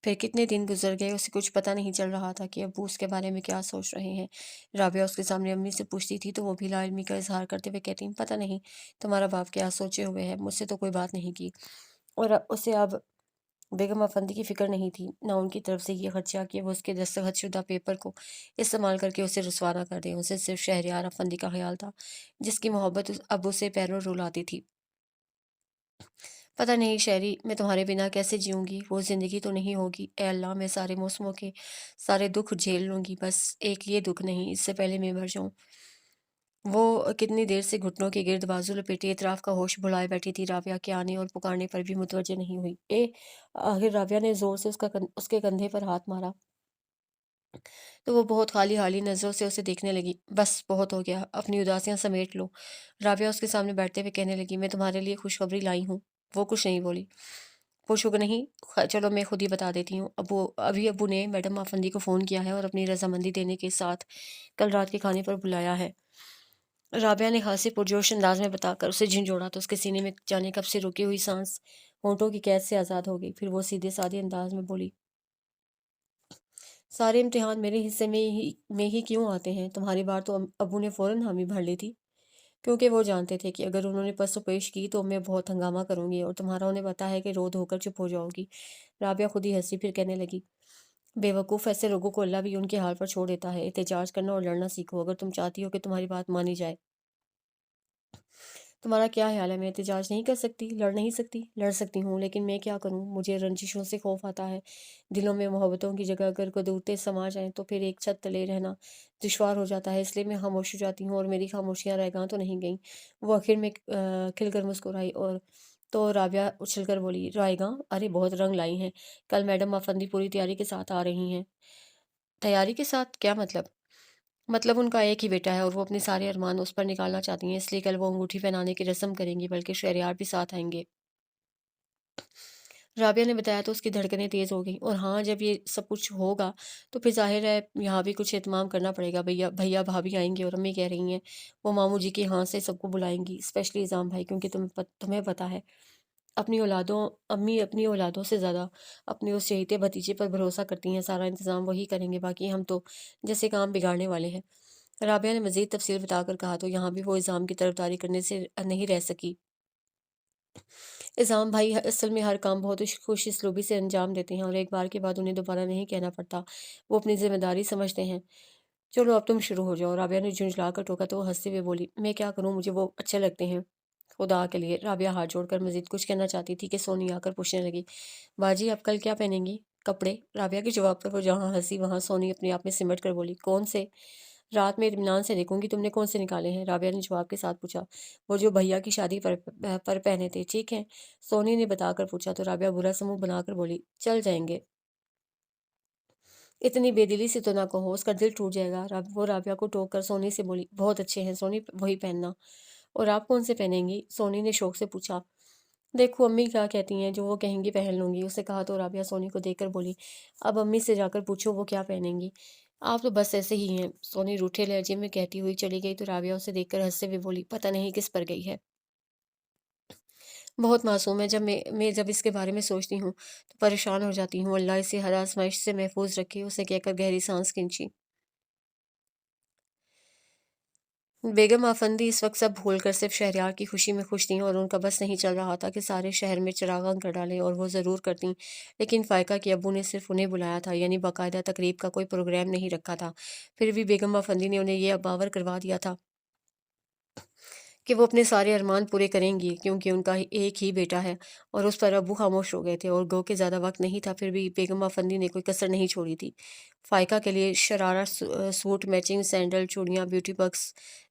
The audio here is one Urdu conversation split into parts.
پھر کتنے دن گزر گئے، اسے کچھ پتہ نہیں چل رہا تھا کہ ابو اس کے بارے میں کیا سوچ رہے ہیں۔ رابعہ اس کے سامنے امی سے پوچھتی تھی تو وہ بھی لا علمی کا اظہار کرتے ہوئے کہتی، پتہ نہیں تمہارا باپ کیا سوچے ہوئے ہے، مجھ سے تو کوئی بات نہیں کی۔ اور اسے اب بیگم افندی کی فکر نہیں تھی، نہ ان کی طرف سے یہ خدشہ کہ وہ اس کے دستخط شدہ پیپر کو استعمال کر کے اسے رسوا نہ کر دیں۔ اسے صرف شہریار افندی کا خیال تھا، جس کی محبت اب اسے پیروں رلاتی تھی۔ پتہ نہیں شہری، میں تمہارے بنا کیسے جیوں گی، وہ زندگی تو نہیں ہوگی۔ اے اللہ، میں سارے موسموں کے سارے دکھ جھیل لوں گی، بس ایک یہ دکھ نہیں، اس سے پہلے میں مر جاؤں۔ وہ کتنی دیر سے گھٹنوں کے گرد بازو لپیٹے اطراف کا ہوش بھلائے بیٹھی تھی، رابعہ کے آنے اور پکارنے پر بھی متوجہ نہیں ہوئی۔ آخر رابعہ نے زور سے اس کے کندھے پر ہاتھ مارا تو وہ بہت خالی حالی نظروں سے اسے دیکھنے لگی۔ بس بہت ہو گیا، اپنی اداسیاں سمیٹ لو، رابعہ اس کے سامنے بیٹھتے ہوئے کہنے لگی۔ میں تمہارے لیے خوشخبری لائی ہوں۔ وہ کچھ نہیں بولی۔ پوچھو گے نہیں؟ چلو میں خود ہی بتا دیتی ہوں۔ ابو نے میڈم افندی کو فون کیا ہے اور اپنی رضامندی دینے کے ساتھ کل رات کے کھانے پر بلایا ہے۔ رابعہ نے خاصی پرجوش انداز میں بتا کر اسے جھنجھوڑا تو اس کے سینے میں جانے کب سے رکی ہوئی سانس ہونٹوں کی قید سے آزاد ہو گئی۔ پھر وہ سیدھے سادے انداز میں بولی، سارے امتحان میرے حصے میں ہی کیوں آتے ہیں؟ تمہاری بار تو ابو نے فوراً حامی بھر لی تھی، کیونکہ وہ جانتے تھے کہ اگر انہوں نے پس و پیش کی تو میں بہت ہنگامہ کروں گی اور تمہارا انہیں پتا ہے کہ رو دھو کر چپ ہو جاؤ گی۔ رابعہ خود ہی ہنسی، پھر کہنے لگی، بے وقوف، ایسے لوگوں کو اللہ بھی ان کے حال پر چھوڑ دیتا ہے۔ احتجاج کرنا اور لڑنا سیکھو اگر تم چاہتی ہو کہ تمہاری بات مانی جائے۔ تمہارا کیا خیال ہے؟ میں احتجاج نہیں کر سکتی، لڑ نہیں سکتی؟ لڑ سکتی ہوں، لیکن میں کیا کروں؟ مجھے رنجشوں سے خوف آتا ہے۔ دلوں میں محبتوں کی جگہ اگر قدورتیں سما جائیں تو پھر ایک چھت تلے رہنا دشوار ہو جاتا ہے، اس لیے میں خاموش ہو جاتی ہوں، اور میری خاموشیاں رائیگاں تو نہیں گئیں۔ وہ آخر میں کھل کر مسکرائی اور تو رابعہ اچھل کر بولی، رائیگاں؟ ارے بہت رنگ لائی ہیں، کل میڈم افندی پوری تیاری کے ساتھ آ رہی ہیں۔ تیاری کے ساتھ؟ کیا مطلب؟ مطلب ان کا ایک ہی بیٹا ہے اور وہ اپنے سارے ارمان اس پر نکالنا چاہتی ہیں، اس لیے کل وہ انگوٹھی پہنانے کی رسم کریں گی، بلکہ شہریار بھی ساتھ آئیں گے۔ رابعہ نے بتایا تو اس کی دھڑکنیں تیز ہو گئیں۔ اور ہاں، جب یہ سب کچھ ہوگا تو پھر ظاہر ہے یہاں بھی کچھ اہتمام کرنا پڑے گا۔ بھیا بھابھی آئیں گے اور امی کہہ رہی ہیں وہ ماموں جی کے ہاں سے سب کو بلائیں گی، اسپیشلی اذام بھائی، کیونکہ تمہیں پتہ ہے امی اپنی اولادوں سے زیادہ اپنے اس چہیتے بھتیجے پر بھروسہ کرتی ہیں، سارا انتظام وہی کریں گے، باقی ہم تو جیسے کام بگاڑنے والے ہیں۔ رابعہ نے مزید تفصیل بتا کر کہا تو یہاں بھی وہ اذام کی طرفداری کرنے سے نہیں رہ سکی۔ اذام بھائی اصل میں ہر کام بہت خوش اسلوبی سے انجام دیتے ہیں اور ایک بار کے بعد انہیں دوبارہ نہیں کہنا پڑتا، وہ اپنی ذمہ داری سمجھتے ہیں۔ چلو اب تم شروع ہو جاؤ، رابعہ نے جھنجھلا کر ٹوکا تو وہ ہنستے ہوئے بولی، میں کیا کروں، مجھے وہ اچھے لگتے ہیں۔ خدا کے لیے، رابعہ ہاتھ جوڑ کر مزید کچھ کہنا چاہتی تھی کہ سونی آ کر پوچھنے لگی، باجی آپ کل کیا پہنیں گی؟ کپڑے؟ رابعہ کے جواب پر وہ جہاں ہنسی وہاں سونی اپنے آپ میں سمٹ کر بولی، کون سے؟ رات میں اطمینان سے دیکھوں گی تم نے کون سے نکالے ہیں، رابعہ نے جواب کے ساتھ پوچھا۔ وہ جو بھیا کی شادی پر پہنے تھے، ٹھیک ہے، سونی نے بتا کر پوچھا تو رابعہ برا سا منہ بنا کر بولی، چل جائیں گے۔ اتنی بے دلی سے تو نہ کہو، اس کا دل ٹوٹ جائے گا۔ وہ رابعہ کو ٹوک کر سونی سے بولی، بہت اچھے ہیں سونی، وہی پہننا۔ اور آپ کون سے پہنیں گی؟ سونی نے شوق سے پوچھا۔ دیکھو امی کیا کہتی ہیں، جو وہ کہیں گی پہن لوں گی، اسے کہا تو رابعہ سونی کو دیکھ کر بولی، اب امی سے جا کر پوچھو وہ کیا پہنیں گی، آپ تو بس ایسے ہی ہیں۔ سونی روٹھے لہجے میں کہتی ہوئی چلی گئی تو رابعہ اسے دیکھ کر ہنستے ہوئے بولی، پتہ نہیں کس پر گئی ہے، بہت معصوم ہے، جب میں جب اس کے بارے میں سوچتی ہوں تو پریشان ہو جاتی ہوں، اللہ اسے ہر آزمائش سے محفوظ رکھے، اسے کہہ کر گہری سانس کھینچی۔ بیگم افندی اس وقت سب بھول کر صرف شہریار کی خوشی میں خوش تھیں اور ان کا بس نہیں چل رہا تھا کہ سارے شہر میں چراغاں کر ڈالیں، اور وہ ضرور کرتیں، لیکن فائقہ کے ابو نے صرف انہیں بلایا تھا، یعنی باقاعدہ تقریب کا کوئی پروگرام نہیں رکھا تھا۔ پھر بھی بیگم افندی نے انہیں یہ باور کروا دیا تھا کہ وہ اپنے سارے ارمان پورے کریں گی، کیونکہ ان کا ایک ہی بیٹا ہے، اور اس پر ابو خاموش ہو گئے تھے، اور گو کہ زیادہ وقت نہیں تھا، پھر بھی بیگم افندی نے کوئی کسر نہیں چھوڑی تھی۔ فائقہ کے لیے شرارہ سوٹ، میچنگ سینڈل، چوڑیاں، بیوٹی بکس،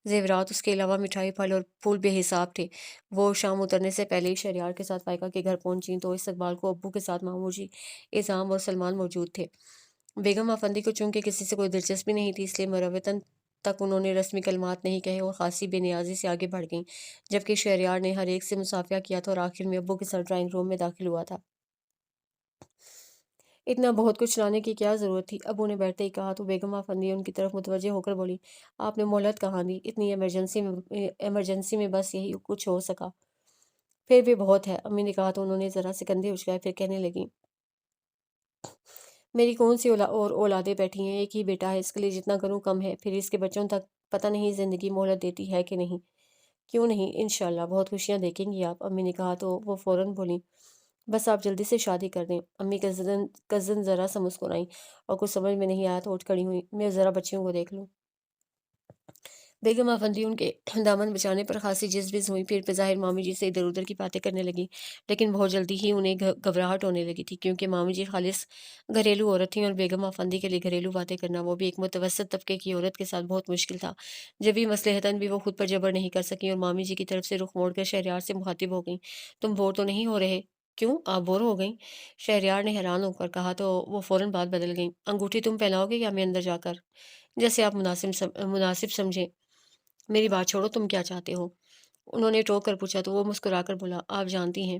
زیورات، اس کے علاوہ مٹھائی، پھل اور پھول بے حساب تھے۔ وہ شام اترنے سے پہلے ہی شہریار کے ساتھ فائقہ کے گھر پہنچیں تو استقبال کو ابو کے ساتھ ماموں جی اعظام اور سلمان موجود تھے۔ بیگم افندی کو چونکہ کسی سے کوئی دلچسپی نہیں تھی، اس لیے مروتاً تک انہوں نے رسمی کلمات نہیں کہے اور خاصی بے نیازی سے آگے بڑھ گئیں، جبکہ شہریار نے ہر ایک سے مصافحہ کیا تھا اور آخر میں ابو کے ساتھ ڈرائنگ روم میں داخل ہوا تھا۔ اتنا بہت کچھ لانے کی کیا ضرورت تھی؟ ابو نے بیٹھتے ہی کہا تو بیگم افندی ان کی طرف متوجہ ہو کر بولی، آپ نے مہلت کہاں دی؟ اتنی ایمرجنسی میں بس یہی کچھ ہو سکا۔ پھر بھی بہت ہے، امی نے کہا تو انہوں نے ذرا سے کندھے اچکائے، پھر کہنے لگیں، میری کون سی اور اولادیں بیٹھی ہیں، ایک ہی بیٹا ہے، اس کے لیے جتنا کروں کم ہے، پھر اس کے بچوں تک پتہ نہیں زندگی مہلت دیتی ہے کہ نہیں۔ کیوں نہیں، انشاءاللہ بہت خوشیاں دیکھیں گی آپ، امی نے کہا تو وہ فوراً بولیں بس آپ جلدی سے شادی کر دیں۔ امی کزن ذرا سا مسکرائیں اور کچھ سمجھ میں نہیں آیا تو اٹھ کھڑی ہوئی، میں ذرا بچیوں کو دیکھ لوں۔ بیگم افندی ان کے دامن بچانے پر خاصی جذبز ہوئی، پھر بظاہر مامی جی سے ادھر ادھر کی باتیں کرنے لگی، لیکن بہت جلدی ہی انہیں گھبراہٹ ہونے لگی تھی، کیونکہ مامی جی خالص گھریلو عورت تھیں اور بیگم افندی کے لیے گھریلو باتیں کرنا، وہ بھی ایک متوسط طبقے کی عورت کے ساتھ بہت مشکل تھا۔ جب بھی مصلحتاً بھی وہ خود پر جبر نہیں کر سکیں اور مامی جی کی طرف سے رخ موڑ کر شہریار سے مخاطب ہو گئیں، تم بور تو نہیں ہو رہے؟ کیوں، آپ بور ہو گئیں؟ شہریار نے حیران ہو کر کہا تو وہ فوراً بات بدل گئیں، انگوٹھی تم پہناؤ گے یا میں اندر جا کر؟ جیسے آپ مناسب سمجھیں، میری بات چھوڑو، تم کیا چاہتے ہو؟ انہوں نے ٹوک کر پوچھا تو وہ مسکرا کر بولا، آپ جانتی ہیں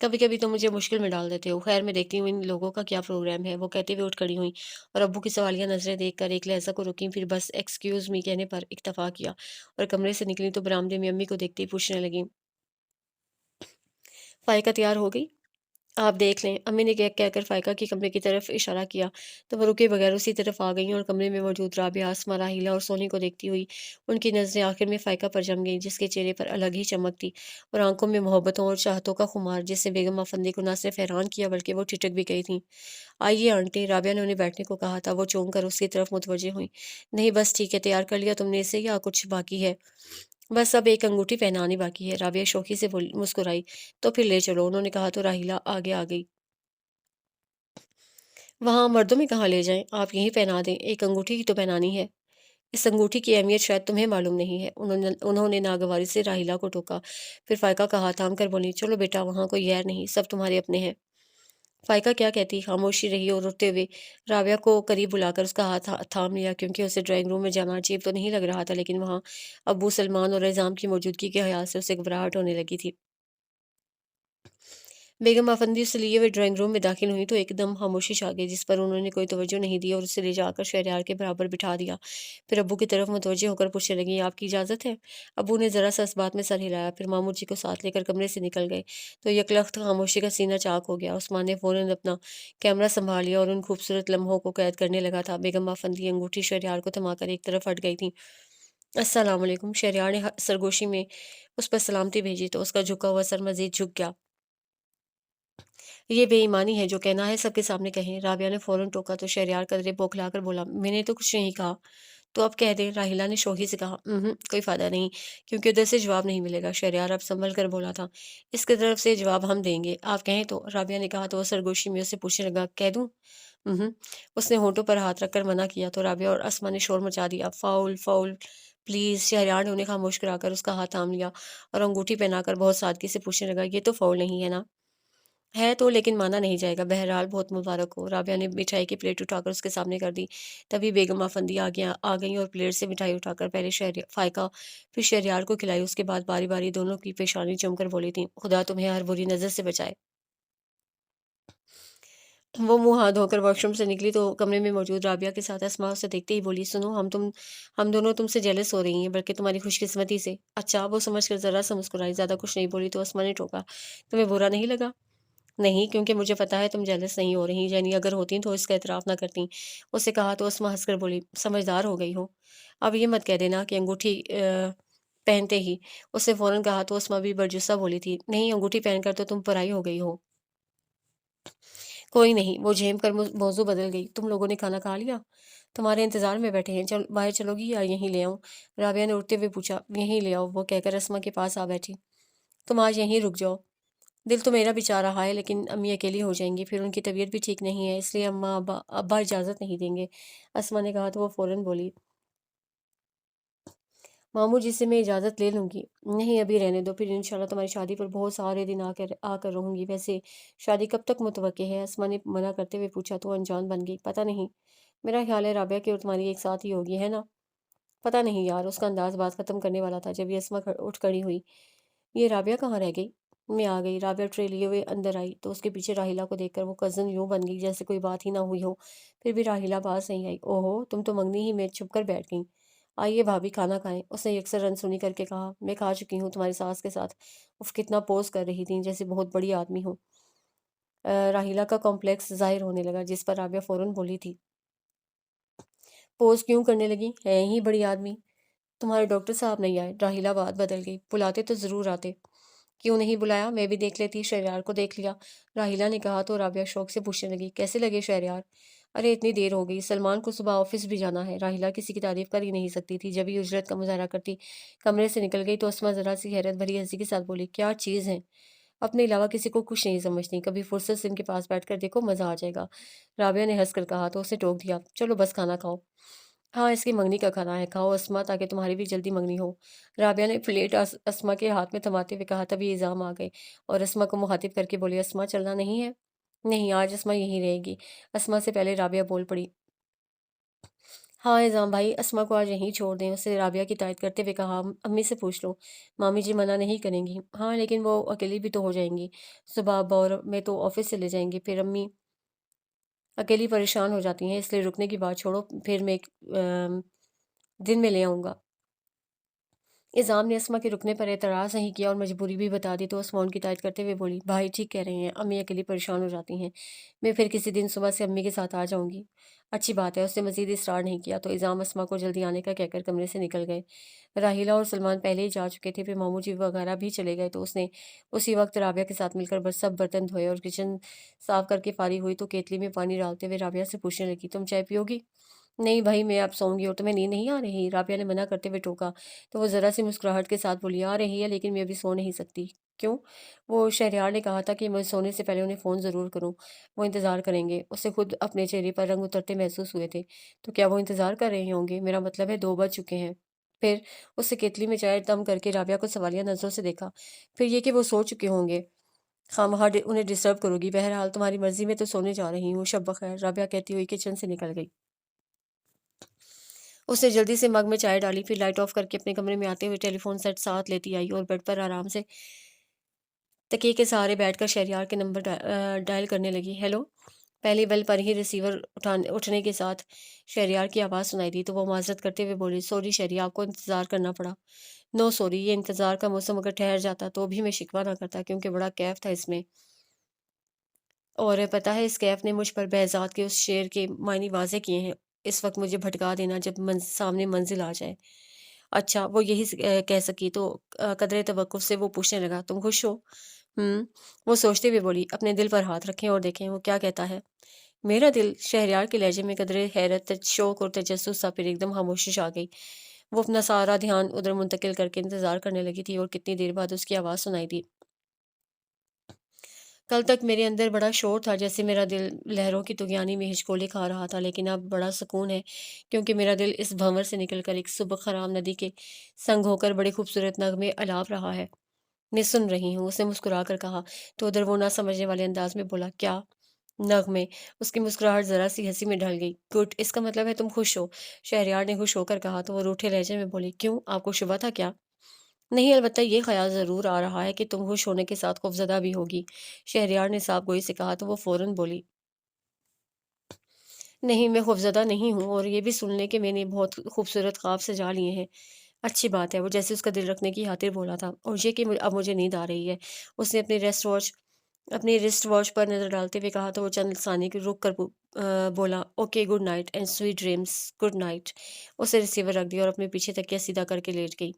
کبھی کبھی تو مجھے مشکل میں ڈال دیتے ہو، خیر میں دیکھتی ہوں ان لوگوں کا کیا پروگرام ہے۔ وہ کہتے ہوئے اٹھ کھڑی ہوئیں اور ابو کی سوالیہ نظریں دیکھ کر ایک لہجہ کو رکیں، پھر بس ایکسکیوز می کہنے پر اکتفا کیا اور کمرے سے نکلی تو برآمدے میں امی کو دیکھتے ہی پوچھنے لگیں، فائقہ تیار ہو گئی؟ آپ دیکھ لیں، امی نے کہہ کر فائقہ کے کمرے کی طرف اشارہ کیا تو وہ رکے بغیر اسی طرف آ گئیں اور کمرے میں موجود رابعہ، آسمہ، راحیلہ اور سونی کو دیکھتی ہوئی ان کی نظریں آخر میں فائقہ پر جم گئیں، جس کے چہرے پر الگ ہی چمک تھی اور آنکھوں میں محبتوں اور چاہتوں کا خمار، جس سے بیگم افندی کو نہ صرف حیران کیا بلکہ وہ ٹھٹک بھی گئی تھیں۔ آئیے آنٹی، رابعہ نے انہیں بیٹھنے کو کہا تھا، وہ چونک کر اس کی طرف متوجہ ہوئیں۔ نہیں بس ٹھیک ہے، تیار کر لیا تم نے اسے یا کچھ باقی ہے؟ بس اب ایک انگوٹھی پہنانی باقی ہے، رابعہ شوخی سے مسکرائی۔ تو پھر لے چلو، انہوں نے کہا تو راحیلہ آگے آ گئی۔ وہاں مردوں میں کہاں لے جائیں، آپ یہیں پہنا دیں، ایک انگوٹھی کی تو پہنانی ہے۔ اس انگوٹھی کی اہمیت شاید تمہیں معلوم نہیں ہے، انہوں نے ناگواری سے راحیلہ کو ٹوکا، پھر فائقہ کا ہاتھ تھام کر بولیں، چلو بیٹا، وہاں کوئی غیر نہیں، سب تمہارے اپنے ہیں۔ فائقہ کیا کہتی، خاموشی رہی اور اٹھتے ہوئے رابعہ کو قریب بلا کر اس کا ہاتھ تھام لیا، کیونکہ اسے ڈرائنگ روم میں جانا عجیب تو نہیں لگ رہا تھا، لیکن وہاں ابو سلمان اور اعظام کی موجودگی کے خیال سے اسے گھبراہٹ ہونے لگی تھی۔ بیگم افندی اسے لیے ہوئے ڈرائنگ روم میں داخل ہوئی تو ایک دم خاموشی چھا گئی، جس پر انہوں نے کوئی توجہ نہیں دی اور اسے لے جا کر شہریار کے برابر بٹھا دیا، پھر ابو کی طرف متوجہ ہو کر پوچھنے لگی، آپ کی اجازت ہے؟ ابو نے ذرا سا اس بات میں سر ہلایا، پھر ماموں جی کو ساتھ لے کر کمرے سے نکل گئے تو یکلخت خاموشی کا سینہ چاک ہو گیا۔ عثمان نے فوراً اپنا کیمرہ سنبھال لیا اور ان خوبصورت لمحوں کو قید کرنے لگا تھا۔ بیگم افندی انگوٹھی شہریار کو تھما کر ایک طرف ہٹ گئی تھیں۔ السلام علیکم، شہریار نے سرگوشی میں اس پر سلامتی بھیجی تو اس کا جھکا ہوا سر مزید جھک گیا۔ یہ بے ایمانی ہے، جو کہنا ہے سب کے سامنے کہیں، رابعہ نے فوراً ٹوکا تو شہریار قدرے بوکھلا کر بولا، میں نے تو کچھ نہیں کہا۔ تو اب کہہ دیں، راحیلہ نے شوخی سے کہا، کوئی فائدہ نہیں، کیونکہ ادھر سے جواب نہیں ملے گا۔ شہریار اب سنبھل کر بولا تھا، اس کی طرف سے جواب ہم دیں گے، آپ کہیں تو؟ رابعہ نے کہا تو وہ سرگوشی میں اسے پوچھنے لگا، کہہ دوں؟ اس نے ہونٹوں پر ہاتھ رکھ کر منع کیا تو رابعہ اور اسما نے شور مچا دیا، فاؤل فاؤل پلیز۔ شہریار نے انہیں خاموش کرا کر اس کا ہاتھ تھام لیا اور انگوٹھی پہنا کر بہت سادگی سے پوچھنے لگا، یہ تو فاؤل نہیں ہے نا؟ ہے تو، لیکن مانا نہیں جائے گا، بہرحال بہت مبارک ہو۔ رابعہ نے مٹھائی کی پلیٹ اٹھا کر اس کے سامنے کر دی، تبھی بیگم افندی آ گئیں اور پلیٹ سے مٹھائی اٹھا کر پہلے فائقہ پھر شہریار کو کھلائی، اس کے بعد باری باری دونوں کی پیشانی چوم کر بولی تھیں، خدا تمہیں ہر بری نظر سے بچائے۔ وہ منہ ہاتھ دھو کر واش روم سے نکلی تو کمرے میں موجود رابعہ کے ساتھ اسماء اسے دیکھتے ہی بولی، سنو، ہم دونوں تم سے جیلس ہو رہی ہیں، بلکہ تمہاری خوش قسمتی سے۔ اچھا، وہ سمجھ کر ذرا سا مسکرائی، زیادہ کچھ نہیں بولی تو اسماء نے ٹوکا، تمہیں برا نہیں لگا؟ نہیں، کیونکہ مجھے پتہ ہے تم جیلس نہیں ہو رہی، یعنی اگر ہوتی تو اس کا اعتراف نہ کرتی۔ اسے کہا تو اسماء ہنس کر بولی، سمجھدار ہو گئی ہو، اب یہ مت کہہ دینا کہ انگوٹھی پہنتے ہی۔ اس نے فوراً کہا تو اسماء بھی برجستہ بولی تھی، نہیں، انگوٹھی پہن کر تو تم پرائی ہو گئی ہو۔ کوئی نہیں، وہ جھیم کر موضوع بدل گئی، تم لوگوں نے کھانا کھا لیا؟ تمہارے انتظار میں بیٹھے ہیں، باہر چلو گی یا یہیں لے آؤں؟ رابعہ نے اٹھتے ہوئے پوچھا، یہیں لے آؤ، وہ کہہ کر اسماء کے پاس آ بیٹھی۔ تم آج یہیں رک جاؤ، دل تو میرا بھی چاہ رہا ہے، لیکن امی اکیلی ہو جائیں گی، پھر ان کی طبیعت بھی ٹھیک نہیں ہے، اس لیے اماں ابا اجازت نہیں دیں گے۔ اسماء نے کہا تو وہ فوراً بولی، ماموں جی سے میں اجازت لے لوں گی۔ نہیں، ابھی رہنے دو، پھر انشاءاللہ تمہاری شادی پر بہت سارے دن آ کر رہوں گی۔ ویسے شادی کب تک متوقع ہے؟ اسماء نے منع کرتے ہوئے پوچھا تو انجان بن گئی، پتہ نہیں، میرا خیال ہے رابعہ کی اور تمہاری ایک ساتھ ہی ہوگی، ہے نا؟ پتہ نہیں یار، اس کا انداز بات ختم کرنے والا تھا جب یہ اسماء اٹھ کھڑی ہوئی۔ یہ رابعہ کہاں رہ گئی؟ میں آ گئی، رابعہ ٹرے لیے ہوئے اندر آئی تو اس کے پیچھے راحیلہ کو دیکھ کر وہ کزن یوں بن گئی جیسے کوئی بات ہی نہ ہوئی ہو، پھر بھی راحیلہ باز نہیں آئی۔ اوہو، تم تو منگنی ہی میں چھپ کر بیٹھ گئیں، آئیے بھابھی کھانا کھائیں، اس نے یکسر انسونی کر کے کہا، میں کھا چکی ہوں تمہاری ساس کے ساتھ۔ اف، کتنا پوز کر رہی تھیں، جیسے بہت بڑی آدمی ہو۔ راحیلہ کا کمپلیکس ظاہر ہونے لگا، جس پر رابعہ فوراً بولی تھی، پوز کیوں کرنے لگی ہیں ہی بڑی آدمی، تمہارے ڈاکٹر صاحب نہیں آئے؟ راحیلہ بات بدل گئی، بلاتے تو ضرور آتے، کیوں نہیں بلایا؟ میں بھی دیکھ لیتی، شہریار کو دیکھ لیا، راحیلہ نے کہا تو رابعہ شوق سے پوچھنے لگی، کیسے لگے شہریار؟ ارے اتنی دیر ہو گئی، سلمان کو صبح آفس بھی جانا ہے۔ راحیلہ کسی کی تعریف کر ہی نہیں سکتی تھی، جب ہی اجرت کا مظاہرہ کرتی کمرے سے نکل گئی تو اسما ذرا سی حیرت بھری ہنسی کے ساتھ بولی، کیا چیز ہے، اپنے علاوہ کسی کو خوش نہیں سمجھتی، کبھی فرصت سے ان کے پاس بیٹھ کر دیکھو، مزہ آ جائے گا۔ رابعہ نے ہنس کر کہا تو اسے ٹوک دیا، چلو بس کھانا کھاؤ۔ ہاں اس کی منگنی کا کھانا ہے، کھاؤ اسما، تاکہ تمہاری بھی جلدی منگنی ہو۔ رابعہ نے پلیٹ اسما کے ہاتھ میں تھماتے ہوئے کہا، تبھی اعظام آ گئے اور اسما کو مخاطب کر کے بولے، اسما چلنا نہیں ہے؟ نہیں، آج اسما یہیں رہے گی۔ اسما سے پہلے رابعہ بول پڑی، ہاں اعظام بھائی، اسما کو آج یہیں چھوڑ دیں۔ اسے رابعہ کی تائید کرتے ہوئے کہا، امی سے پوچھ لو، مامی جی منع نہیں کریں گی؟ ہاں لیکن وہ اکیلی بھی تو ہو جائیں گی، صبح ابا اور میں تو آفس سے لے جائیں گے، پھر امی اکیلی پریشان ہو جاتی ہیں، اس لیے رکنے کی بات چھوڑو، پھر میں ایک دن میں لے آؤں گا۔ اعظام نے اسما کے رکنے پر اعتراض نہیں کیا اور مجبوری بھی بتا دی تو اسما ان کی تائید کرتے ہوئے بولی، بھائی ٹھیک کہہ رہے ہیں، امی اکیلی پریشان ہو جاتی ہیں، میں پھر کسی دن صبح سے امی کے ساتھ آ جاؤں گی۔ اچھی بات ہے، اس نے مزید اصرار نہیں کیا تو اعظام اسما کو جلدی آنے کا کہہ کر کمرے سے نکل گئے۔ راحیلہ اور سلمان پہلے ہی جا چکے تھے، پھر ماموں جی وغیرہ بھی چلے گئے تو اس نے اسی وقت رابعہ کے ساتھ مل کر بس سب برتن دھوئے اور کچن صاف کر کے فارغ ہوئی تو کیتلی میں پانی ڈالتے ہوئے رابعہ سے پوچھنے لگی، تم چائے پیو گی؟ نہیں بھائی، میں اب سوؤں گی، اور تمہیں نیند نہیں آ رہی؟ رابعہ نے منع کرتے ہوئے ٹوکا تو وہ ذرا سی مسکراہٹ کے ساتھ بولی، آ رہی ہے لیکن میں ابھی سو نہیں سکتی۔ کیوں؟ وہ شہریار نے کہا تھا کہ میں سونے سے پہلے انہیں فون ضرور کروں، وہ انتظار کریں گے۔ اسے خود اپنے چہرے پر رنگ اترتے محسوس ہوئے تھے، تو کیا وہ انتظار کر رہے ہوں گے؟ میرا مطلب ہے 2 بج چکے ہیں۔ پھر اس سے کیتلی میں چائے دم کر کے رابعہ کو سوالیہ نظروں سے دیکھا، پھر یہ کہ وہ سو چکے ہوں گے، خواہ انہیں ڈسٹرب کرو گی، بہرحال تمہاری مرضی، میں تو سونے جا رہی ہوں، شب بخیر۔ رابعہ کہتی ہوئی کچن سے نکل گئی۔ اس نے جلدی سے مگ میں چائے ڈالی، پھر لائٹ آف کر کے اپنے کمرے میں آتے ہوئے ٹیلی فون سیٹ ساتھ لیتی آئی اور بیڈ پر آرام سے تکیے کے سہارے بیٹھ کر شہریار کے نمبر ڈائل کرنے لگی۔ ہیلو۔ پہلی بیل پر ہی ریسیور اٹھنے کے ساتھ شہریار کی آواز سنائی دی تو وہ معذرت کرتے ہوئے بولی، سوری شہری، آپ کو انتظار کرنا پڑا۔ نو سوری، یہ انتظار کا موسم اگر ٹھہر جاتا تو بھی میں شکوہ نہ کرتا، کیونکہ بڑا کیف تھا اس میں، اور پتہ ہے اس کیف نے مجھ پر بہزاد کے اس شعر کے معنی واضح کیے ہیں، اس وقت مجھے بھٹکا دینا جب سامنے منزل آ جائے۔ اچھا، وہ یہی کہہ سکی تو قدرے توقف سے وہ پوچھنے لگا، تم خوش ہو؟ وہ سوچتے ہوئے بولی، اپنے دل پر ہاتھ رکھیں اور دیکھیں وہ کیا کہتا ہے۔ میرا دل؟ شہریار کے لہجے میں قدرے حیرت، شوق اور تجسس سا، پھر ایک دم خاموشی آ گئی۔ وہ اپنا سارا دھیان ادھر منتقل کر کے انتظار کرنے لگی تھی اور کتنی دیر بعد اس کی آواز سنائی دی، کل تک میرے اندر بڑا شور تھا، جیسے میرا دل لہروں کی طغیانی میں ہچکولے کھا رہا تھا، لیکن اب بڑا سکون ہے، کیونکہ میرا دل اس بھنور سے نکل کر ایک صبح خرام ندی کے سنگ ہو کر بڑے خوبصورت نغمے الاپ رہا ہے۔ میں سن رہی ہوں، اس نے مسکرا کر کہا تو ادھر وہ نہ سمجھنے والے انداز میں بولا، کیا نغمے؟ اس کی مسکراہٹ ذرا سی ہنسی میں ڈھل گئی۔ گڈ، اس کا مطلب ہے تم خوش ہو، شہریار نے خوش ہو کر کہا تو وہ روٹھے لہجے میں بولی، کیوں، آپ کو شبہ تھا کیا؟ نہیں، البتہ یہ خیال ضرور آ رہا ہے کہ تم خوش ہونے کے ساتھ خوفزدہ بھی ہوگی۔ شہریار نے صاف گوئی سے کہا تو وہ فوراً بولی، نہیں میں خوفزدہ نہیں ہوں، اور یہ بھی سن لیں کہ میں نے بہت خوبصورت خواب سجا لیے ہیں۔ اچھی بات ہے، وہ جیسے اس کا دل رکھنے کی خاطر بولا تھا، اور یہ کہ اب مجھے نیند آ رہی ہے۔ اس نے اپنی رسٹ واچ پر نظر ڈالتے ہوئے کہا تو وہ چند ثانیے کے رک کر بولا، okay, good night and sweet dreams, good night. اسے ریسیور رکھ دیا اور اپنے پیچھے تکیہ سیدھا کر کے لیٹ گئی۔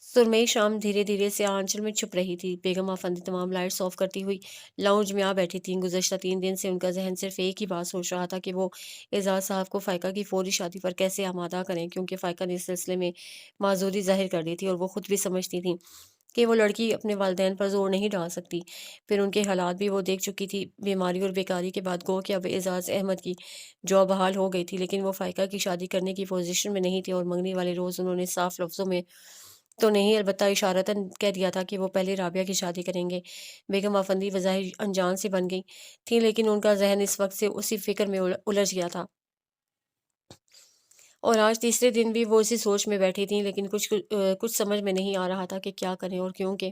سرمئی شام دھیرے دھیرے سے آنچل میں چھپ رہی تھی۔ بیگم آفندی تمام لائٹس آف کرتی ہوئی لاؤنج میں آ بیٹھی تھیں۔ گزشتہ 3 دن سے ان کا ذہن صرف ایک ہی بات سوچ رہا تھا کہ وہ اعزاز صاحب کو فائقہ کی فوری شادی پر کیسے آمادہ کریں، کیونکہ فائقہ نے اس سلسلے میں معذوری ظاہر کر دی تھی اور وہ خود بھی سمجھتی تھیں کہ وہ لڑکی اپنے والدین پر زور نہیں ڈال سکتی۔ پھر ان کے حالات بھی وہ دیکھ چکی تھی، بیماری اور بیکاری کے بعد گو کہ اب اعزاز احمد کی جاب بحال ہو گئی تھی، لیکن وہ فائقہ کی شادی کرنے کی پوزیشن میں نہیں تھے، اور منگنی والے روز انہوں نے صاف لفظوں میں تو نہیں، البتہ اشارتاً کہہ دیا تھا کہ وہ پہلے رابعہ کی شادی کریں گے۔ بیگم آفندی بظاہر انجان سی بن گئی تھیں، لیکن ان کا ذہن اس وقت سے اسی فکر میں الجھ گیا تھا، اور آج تیسرے دن بھی وہ اسی سوچ میں بیٹھی تھیں، لیکن کچھ سمجھ میں نہیں آ رہا تھا کہ کیا کریں، اور کیونکہ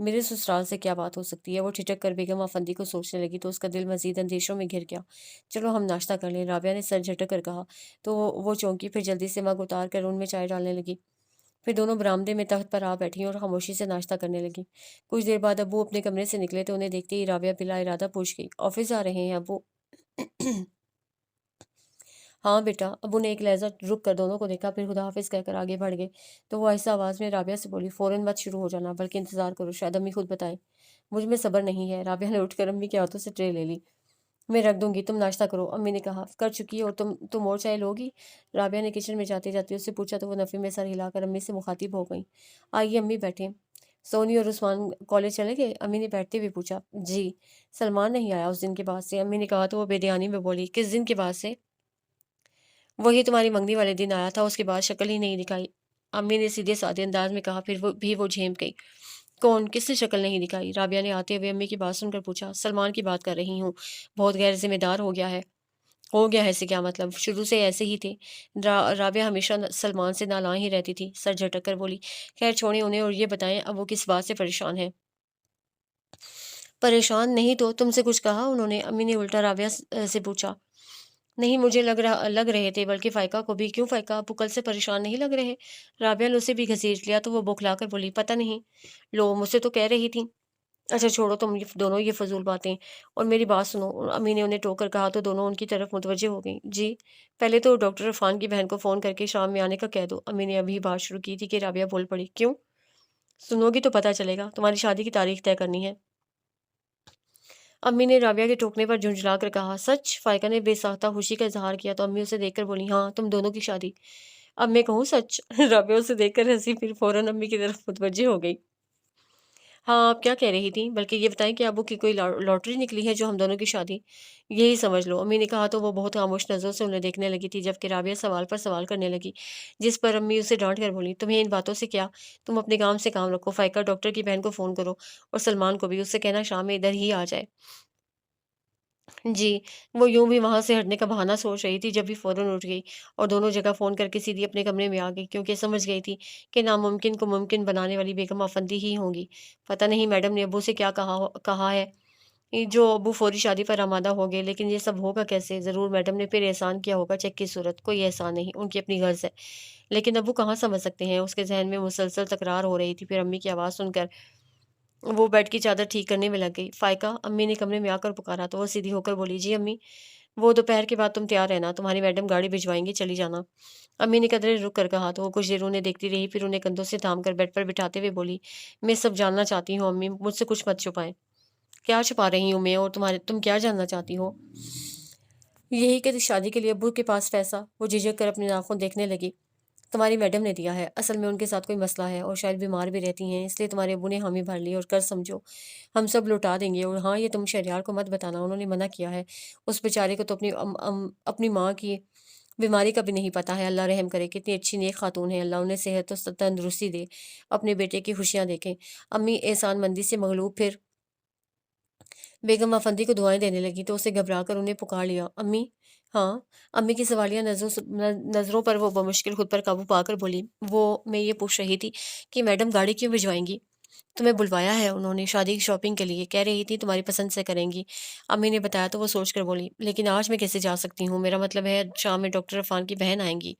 میرے سسرال سے کیا بات ہو سکتی ہے؟ وہ ٹھٹک کر بیگم افندی کو سوچنے لگی تو اس کا دل مزید اندیشوں میں گھر گیا۔ چلو ہم ناشتہ کر لیں، رابعہ نے سر جھٹک کر کہا تو وہ چونکی، پھر جلدی سے مگ اتار کر ان میں چائے ڈالنے لگی۔ پھر دونوں برآمدے میں تخت پر آ بیٹھیں اور خاموشی سے ناشتہ کرنے لگیں۔ کچھ دیر بعد ابو اپنے کمرے سے نکلے تو انہیں دیکھتے ہی رابعہ بلا ارادہ پوچھ گئی، آفس آ رہے ہیں ابو؟ ہاں بیٹا، ابو نے ایک لہجہ رک کر دونوں کو دیکھا، پھر خدا حافظ کہہ کر آگے بڑھ گئے تو وہ آہستہ آواز میں رابعہ سے بولی، فوراً مت شروع ہو جانا، بلکہ انتظار کرو، شاید امی خود بتائیں۔ مجھ میں صبر نہیں ہے۔ رابعہ نے اٹھ کر امی کے ہاتھوں سے ٹرے لے لی۔ میں رکھ دوں گی، تم ناشتہ کرو، امی نے کہا۔ کر چکی اور تم اور چائے لوگی؟ رابعہ نے کچن میں جاتے جاتے اس سے پوچھا تو وہ نفی میں سر ہلا کر امی سے مخاطب ہو گئیں، آئیے امی بیٹھیں۔ سونی اور عثمان کالج چلے گئے؟ امی نے بیٹھتے ہوئے پوچھا۔ جی۔ سلمان نہیں آیا اس دن کے بعد سے؟ امی نے کہا تو وہ بے دھیانی میں بولی، کس دن کے بعد سے؟ وہی تمہاری منگنی والے دن آیا تھا، اس کے بعد شکل ہی نہیں دکھائی، امی نے سیدھے سادے انداز میں کہا، پھر وہ جھیپ گئی۔ کون؟ کس نے شکل نہیں دکھائی؟ رابعہ نے آتے ہوئے امی کی بات سن کر پوچھا۔ سلمان کی بات کر رہی ہوں، بہت غیر ذمہ دار ہو گیا ہے۔ ہو گیا ہے سے کیا مطلب؟ شروع سے ایسے ہی تھے۔ رابعہ ہمیشہ سلمان سے نالاں ہی رہتی تھی، سر جھٹک کر بولی۔ خیر چھوڑیں انہیں اور یہ بتائیں اب وہ کس بات سے پریشان ہے؟ پریشان نہیں تو تم سے کچھ کہا انہوں نے؟ امی نے الٹا رابعہ سے پوچھا۔ نہیں، مجھے لگ رہے تھے، بلکہ فائقہ کو بھی۔ کیوں فائقہ ابو کل سے پریشان نہیں لگ رہے؟ رابعہ نے اسے بھی گھسیٹ لیا تو وہ بوکھلا کر بولی، پتہ نہیں، لو مجھ سے تو کہہ رہی تھی۔ اچھا چھوڑو تم دونوں یہ فضول باتیں، اور میری بات سنو، امی نے انہیں ٹوک کر کہا تو دونوں ان کی طرف متوجہ ہو گئیں۔ جی؟ پہلے تو ڈاکٹر عرفان کی بہن کو فون کر کے شام میں آنے کا کہہ دو، امی نے ابھی بات شروع کی تھی کہ رابعہ بول پڑی۔ کیوں؟ سنو گی تو پتہ چلے گا، تمہاری شادی کی تاریخ طے کرنی ہے۔ امی نے رابعہ کے ٹوکنے پر جھنجھلا کر کہا۔ سچ؟ فائقہ نے بے ساختہ خوشی کا اظہار کیا تو امی اسے دیکھ کر بولی، ہاں تم دونوں کی شادی۔ اب میں کہوں سچ؟ رابعہ اسے دیکھ کر ہنسی، پھر فوراً امی کی طرف متوجہ ہو گئی۔ ہاں آپ کیا کہہ رہی تھیں؟ بلکہ یہ بتائیں کہ ابو کی کوئی لاٹری نکلی ہے جو ہم دونوں کی شادی؟ یہی سمجھ لو، امی نے کہا تو وہ بہت خاموش نظروں سے انہیں دیکھنے لگی تھی، جبکہ رابعہ سوال پر سوال کرنے لگی، جس پر امی اسے ڈانٹ کر بولی، تمہیں ان باتوں سے کیا؟ تم اپنے کام سے کام رکھو، فائقہ ڈاکٹر کی بہن کو فون کرو اور سلمان کو بھی، اس سے کہنا شام میں ادھر ہی آ جائے۔ جی۔ وہ یوں بھی وہاں سے ہٹنے کا بہانہ سوچ رہی تھی جب بھی فوراً اٹھ گئی اور دونوں جگہ فون کر کے سیدھی اپنے کمرے میں آ گئی، کیونکہ سمجھ گئی تھی کہ ناممکن کو ممکن بنانے والی بیگم افندی ہی ہوں گی۔ پتہ نہیں میڈم نے ابو سے کیا کہا ہے جو ابو فوری شادی پر آمادہ ہو گئے، لیکن یہ سب ہوگا کیسے؟ ضرور میڈم نے پھر احسان کیا ہوگا چیک کی صورت۔ کوئی احسان نہیں، ان کی اپنی غرض ہے، لیکن ابو کہاں سمجھ سکتے ہیں؟ اس کے ذہن میں مسلسل تکرار ہو رہی تھی۔ پھر امی کی آواز سن کر وہ بیڈ کی چادر ٹھیک کرنے میں لگ گئی۔ فائقہ، امی نے کمرے میں آ کر پکارا تو وہ سیدھی ہو کر بولی، جی امی؟ وہ دوپہر کے بعد تم تیار رہنا، تمہاری میڈم گاڑی بھجوائیں گی، چلی جانا۔ امی نے قدرے رک کر کہا تو وہ کچھ دیر انہیں دیکھتی رہی، پھر انہیں کندھوں سے تھام کر بیڈ پر بٹھاتے ہوئے بولی، میں سب جاننا چاہتی ہوں امی، مجھ سے کچھ مت چھپائیں۔ کیا چھپا رہی ہوں میں، اور تم کیا جاننا چاہتی ہو؟ یہی کہ شادی کے لیے ابو کے پاس پیسہ؟ وہ جھجک کر اپنے ناخن دیکھنے لگی۔ تمہاری میڈم نے دیا ہے، اصل میں ان کے ساتھ کوئی مسئلہ ہے اور شاید بیمار بھی رہتی ہیں، اس لیے تمہارے ابو نے حامی بھر لی، اور قرض سمجھو ہم سب لوٹا دیں گے۔ اور ہاں، یہ تم شہریار کو مت بتانا، انہوں نے منع کیا ہے، اس بیچارے کو تو اپنی ماں کی بیماری کا بھی نہیں پتا ہے، اللہ رحم کرے، کتنی اچھی نیک خاتون ہے، اللہ انہیں صحت و تندرستی دے، اپنے بیٹے کی خوشیاں دیکھیں۔ امی احسان مندی سے مغلوب پھر بیگم افندی کو دعائیں دینے لگی تو اسے گھبرا کر انہیں پکار لیا، امی؟ ہاں؟ امی کی سوالیہ نظروں پر وہ بمشکل خود پر قابو پا کر بولی، وہ میں یہ پوچھ رہی تھی کہ میڈم گاڑی کیوں بھجوائیں گی؟ تمہیں بلوایا ہے انہوں نے شادی کی شاپنگ کے لیے، کہہ رہی تھی تمہاری پسند سے کریں گی، امی نے بتایا تو وہ سوچ کر بولی، لیکن آج میں کیسے جا سکتی ہوں؟ میرا مطلب ہے شام میں ڈاکٹر عرفان کی بہن آئیں گی۔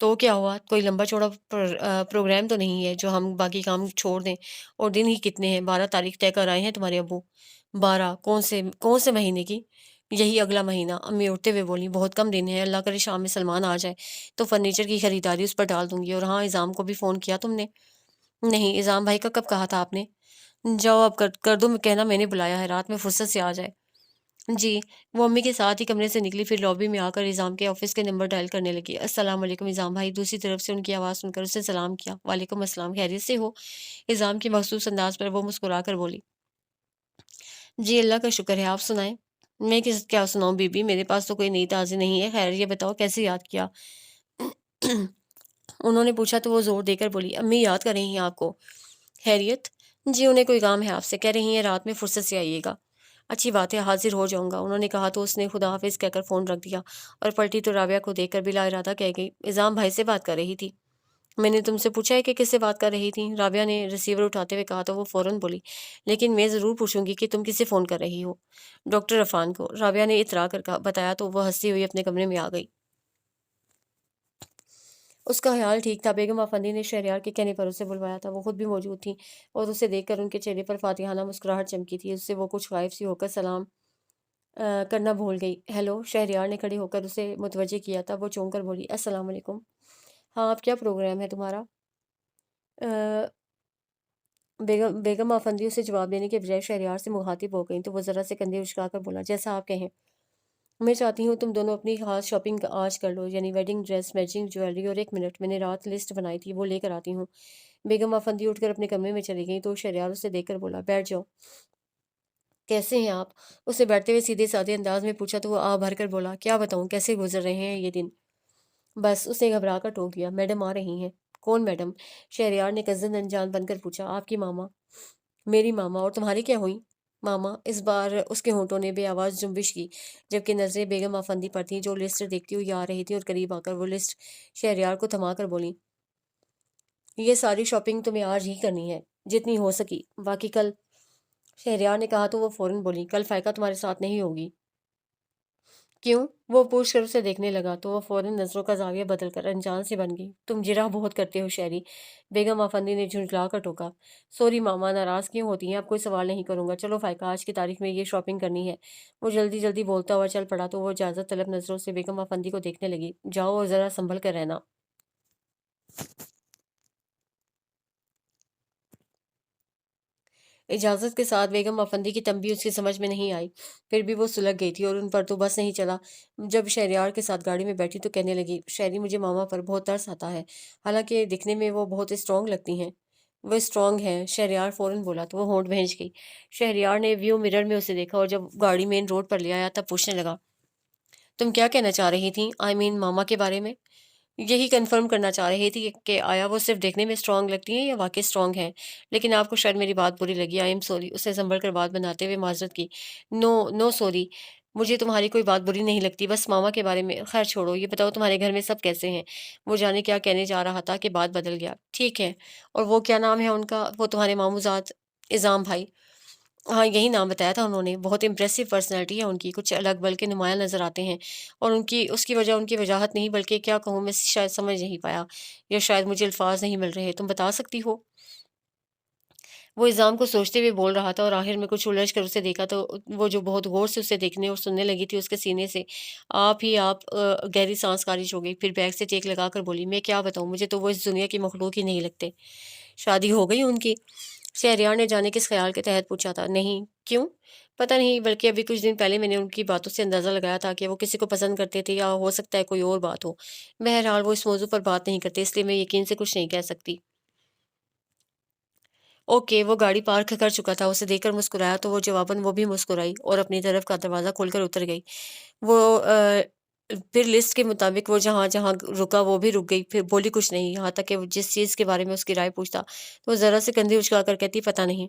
تو کیا ہوا؟ کوئی لمبا چوڑا پروگرام تو نہیں ہے جو ہم باقی کام چھوڑ دیں؟ اور دن ہی کتنے ہیں؟ 12 تاریخ طے کر آئے ہیں تمہارے ابو۔ 12؟ کون سے مہینے کی؟ یہی اگلا مہینہ، امی اٹھتے ہوئے بولی، بہت کم دن ہے، اللہ کرے شام میں سلمان آ جائے تو فرنیچر کی خریداری اس پر ڈال دوں گی۔ اور ہاں، اظام کو بھی فون کیا تم نے؟ نہیں، اظام بھائی کا کب کہا تھا آپ نے؟ جاؤ اب کر دو کہنا میں نے بلایا ہے، رات میں فرصت سے آ جائے۔ جی۔ وہ امی کے ساتھ ہی کمرے سے نکلی، پھر لابی میں آ کر اظام کے آفس کے نمبر ڈائل کرنے لگی۔ السلام علیکم اظام بھائی، دوسری طرف سے ان کی آواز سن کر اسے سلام کیا۔ وعلیکم السلام، خیریت سے ہو؟ اظام کی مخصوص انداز پر وہ مسکرا کر بولی، جی اللہ کا شکر ہے، آپ سنائیں؟ میں کیا سناؤں بی بی، میرے پاس تو کوئی نئی تازی نہیں ہے، خیر یہ بتاؤ کیسے یاد کیا؟ انہوں نے پوچھا تو وہ زور دے کر بولی، امی یاد کر رہی ہیں آپ کو؟ خیریت؟ جی انہیں کوئی کام ہے آپ سے، کہہ رہی ہیں رات میں فرصت سے آئیے گا۔ اچھی بات ہے، حاضر ہو جاؤں گا، انہوں نے کہا تو اس نے خدا حافظ کہہ کر فون رکھ دیا اور پلٹی تو رابعہ کو دیکھ کر بلا ارادہ کہہ گئی، اظام بھائی سے بات کر رہی تھی؟ میں نے تم سے پوچھا ہے کہ کس سے بات کر رہی تھی؟ رابعہ نے ریسیور اٹھاتے ہوئے کہا تو وہ فوراً بولی، لیکن میں ضرور پوچھوں گی کہ تم کس سے فون کر رہی ہو؟ ڈاکٹر عرفان کو، رابعہ نے اترا کر بتایا تو وہ ہنستی ہوئی اپنے کمرے میں آ گئی۔ اس کا خیال ٹھیک تھا، بیگم افندی نے شہریار کے کہنے پر اسے بلوایا تھا، وہ خود بھی موجود تھیں اور اسے دیکھ کر ان کے چہرے پر فاتحانہ مسکراہٹ چمکی تھی۔ اس سے وہ کچھ غائب سی ہو کر سلام کرنا بھول گئی۔ ہیلو، شہریار نے کھڑے ہو کر اسے متوجہ کیا تھا۔ وہ چونک کر بولی، السلام علیکم۔ ہاں، آپ کیا پروگرام ہے تمہارا؟ بیگم افندی اسے جواب دینے کے بجائے شہریار سے مخاطب ہو گئیں تو وہ ذرا سے کندھے اچکا کر بولا، جیسا آپ کہیں۔ میں چاہتی ہوں تم دونوں اپنی خاص شاپنگ آج کر لو، یعنی ویڈنگ ڈریس، میچنگ جویلری، اور ایک منٹ، میں نے رات لسٹ بنائی تھی، وہ لے کر آتی ہوں۔ بیگم افندی اٹھ کر اپنے کمرے میں چلی گئیں تو شہریار اسے دیکھ کر بولا، بیٹھ جاؤ۔ کیسے ہیں آپ؟ اسے بیٹھتے ہوئے سیدھے سادے انداز میں پوچھا تو وہ آہ بھر کر بولا، کیا بتاؤں، کیسے گزر رہے ہیں یہ دن؟ بس، اس نے گھبرا کر ٹوک دیا۔ میڈم آ رہی ہیں؟ کون میڈم؟ شہریار نے کزن انجان بن کر پوچھا۔ آپ کی ماما۔ میری ماما؟ اور تمہاری کیا ہوئی؟ ماما۔ اس بار اس کے ہونٹوں نے بے آواز جنبش کی، جبکہ نظریں بیگم افندی پر تھیں جو لسٹ دیکھتی ہوئی آ رہی تھی، اور قریب آ کر وہ لسٹ شہریار کو تھما کر بولی، یہ ساری شاپنگ تمہیں آج ہی کرنی ہے، جتنی ہو سکی، باقی کل۔ شہریار نے کہا تو وہ فوراً بولی، کل فائقہ تمہارے ساتھ نہیں ہوگی۔ کیوں؟ وہ پوچھ کر اسے دیکھنے لگا تو وہ فوراً نظروں کا زاویہ بدل کر انجان سے بن گئی۔ تم جرح بہت کرتے ہو شہری، بیگم افندی نے جھنجھلا کر ٹوکا۔ سوری ماما، ناراض کیوں ہوتی ہیں؟ اب کوئی سوال نہیں کروں گا، چلو فائقہ، آج کی تاریخ میں یہ شاپنگ کرنی ہے۔ وہ جلدی جلدی بولتا ہوا چل پڑا تو وہ اجازت طلب نظروں سے بیگم افندی کو دیکھنے لگی۔ جاؤ اور ذرا سنبھل کر رہنا۔ اجازت کے ساتھ بیگم افندی کی تنبیہ اس کی سمجھ میں نہیں آئی، پھر بھی وہ سلگ گئی تھی اور ان پر تو بس نہیں چلا۔ جب شہریار کے ساتھ گاڑی میں بیٹھی تو کہنے لگی، شہری، مجھے ماما پر بہت ترس آتا ہے، حالانکہ دکھنے میں وہ بہت اسٹرانگ لگتی ہیں۔ وہ اسٹرانگ ہیں؟ شہریار فوراً بولا تو وہ ہونٹ بھینج گئی۔ شہریار نے ویو مرر میں اسے دیکھا اور جب گاڑی مین روڈ پر لے آیا تب پوچھنے لگا، تم کیا کہنا چاہ رہی تھیں؟ آئی مین ماما کے بارے میں؟ یہی کنفرم کرنا چاہ رہی تھی کہ آیا وہ صرف دیکھنے میں اسٹرانگ لگتی ہیں یا واقعی اسٹرانگ ہیں، لیکن آپ کو شاید میری بات بری لگی۔ آئی ایم سوری، اس نے سنبھل کر بات بناتے ہوئے معذرت کی۔ نو نو سوری، مجھے تمہاری کوئی بات بری نہیں لگتی، بس ماما کے بارے میں۔ خیر چھوڑو، یہ بتاؤ تمہارے گھر میں سب کیسے ہیں؟ وہ جانے کیا کہنے جا رہا تھا کہ بات بدل گیا۔ ٹھیک ہے، اور وہ کیا نام ہے ان کا، وہ تمہارے ماموزاد؟ اعظام بھائی؟ ہاں، یہی نام بتایا تھا انہوں نے۔ بہت امپریسو پرسنالٹی ہے ان کی، کچھ الگ بلکہ نمایاں نظر آتے ہیں، اور اس کی وجہ ان کی وجاہت نہیں بلکہ کیا کہوں، میں شاید سمجھ نہیں پایا، یا شاید مجھے الفاظ نہیں مل رہے، تم بتا سکتی ہو؟ وہ اعظام کو سوچتے ہوئے بول رہا تھا اور آخر میں کچھ الجھ کر اسے دیکھا تو وہ جو بہت غور سے اسے دیکھنے اور سننے لگی تھی، اس کے سینے سے آپ گہری سانس خارج ہو گئی، پھر بیگ سے ٹیک لگا کر بولی، میں کیا بتاؤں، مجھے تو وہ اس دنیا کی مخلوق ہی نہیں لگتے۔ شادی ہو گئی ان کی؟ شہریار نے جانے کس خیال کے تحت پوچھا تھا۔ نہیں۔ کیوں؟ پتہ نہیں، بلکہ ابھی کچھ دن پہلے میں نے ان کی باتوں سے اندازہ لگایا تھا کہ وہ کسی کو پسند کرتے تھے، یا ہو سکتا ہے کوئی اور بات ہو۔ بہرحال وہ اس موضوع پر بات نہیں کرتے، اس لیے میں یقین سے کچھ نہیں کہہ سکتی۔ اوکے، وہ گاڑی پارک کر چکا تھا، اسے دیکھ کر مسکرایا تو وہ جواباً وہ بھی مسکرائی اور اپنی طرف کا دروازہ کھول کر اتر گئی۔ وہ پھر لسٹ کے مطابق وہ جہاں جہاں رکا وہ بھی رک گئی، پھر بولی کچھ نہیں، یہاں تک کہ وہ جس چیز کے بارے میں اس کی رائے پوچھتا تو وہ ذرا سے کندھے اچکا کر کہتی، پتہ نہیں۔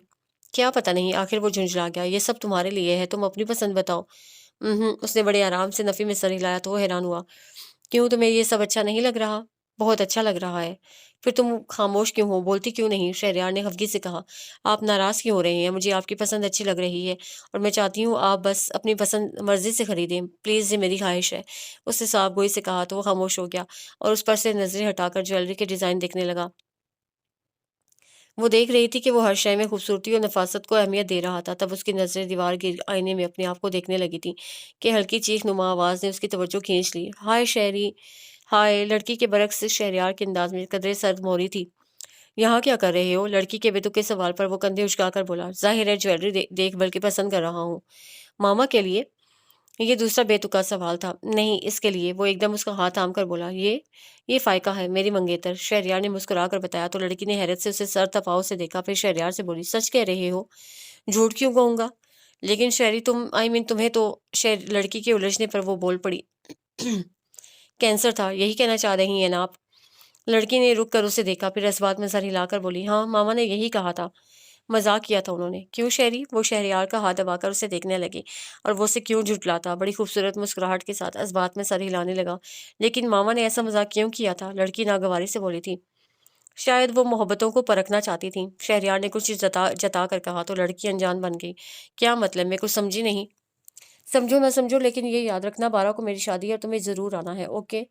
کیا پتہ نہیں؟ آخر وہ جھنجھلا گیا، یہ سب تمہارے لیے ہے، تم اپنی پسند بتاؤ۔ اس نے بڑے آرام سے نفی میں سر ہلایا تو وہ حیران ہوا۔ کیوں، تمہیں یہ سب اچھا نہیں لگ رہا؟ بہت اچھا لگ رہا ہے۔ پھر تم خاموش کیوں ہو، بولتی کیوں نہیں؟ شہریار نے خفگی سے کہا، آپ ناراض کیوں ہو رہے ہیں؟ مجھے آپ کی پسند اچھی لگ رہی ہے اور میں چاہتی ہوں آپ بس اپنی پسند مرضی سے خریدیں، پلیز، یہ میری خواہش ہے۔ اس نے صاف گوئی سے کہا تو وہ خاموش ہو گیا اور اس پر سے نظریں ہٹا کر جویلری کے ڈیزائن دیکھنے لگا۔ وہ دیکھ رہی تھی کہ وہ ہر شے میں خوبصورتی اور نفاست کو اہمیت دے رہا تھا۔ تب اس کی نظریں دیوار کے آئینے میں اپنے آپ کو دیکھنے لگی تھیں کہ ہلکی چیخ نما آواز نے اس کی توجہ کھینچ لی۔ ہائے شہری، ہائے! لڑکی کے برعکس شہریار کے انداز میں قدرے سرد موری تھی۔ یہاں کیا کر رہے ہو؟ لڑکی کے بے تکے سوال پر وہ کندھے اچکا کر بولا، ظاہر ہے جویلری دیکھ بلکہ پسند کر رہا ہوں۔ ماما کے لیے؟ یہ دوسرا بے تکا سوال تھا۔ نہیں، اس کے لیے۔ وہ ایک دم اس کا ہاتھ تھام کر بولا، یہ فائقہ ہے، میری منگیتر۔ شہریار نے مسکرا کر بتایا تو لڑکی نے حیرت سے اسے سر تفاؤ سے دیکھا، پھر شہریار سے بولی، سچ کہہ رہے ہو؟ جھوٹ کیوں کہوں گا؟ لیکن شہری، تمہیں تو لڑکی کے الجھنے پر وہ بول پڑی، کینسر تھا، یہی کہنا چاہ رہی ہیں نا آپ؟ لڑکی نے رک کر اسے دیکھا، پھر اس بات میں سر ہلا کر بولی، ہاں، ماما نے یہی کہا تھا، مذاق کیا تھا انہوں نے۔ کیوں شہری؟ وہ شہریار کا ہاتھ دبا کر اسے دیکھنے لگی، اور وہ اسے کیوں جھٹلاتا؟ بڑی خوبصورت مسکراہٹ کے ساتھ اس بات میں سر ہلانے لگا، لیکن ماما نے ایسا مذاق کیوں کیا تھا؟ لڑکی ناگواری سے بولی تھی۔ شاید وہ محبتوں کو پرکھنا چاہتی تھیں۔ شہریار نے کچھ جتا جتا کر کہا تو لڑکی انجان بن گئی۔ کیا مطلب؟ میں کچھ سمجھی نہیں۔ سمجھو نہ سمجھو لیکن یہ یاد رکھنا 12 کو میری شادی ہے اور تمہیں ضرور آنا ہے، اوکے؟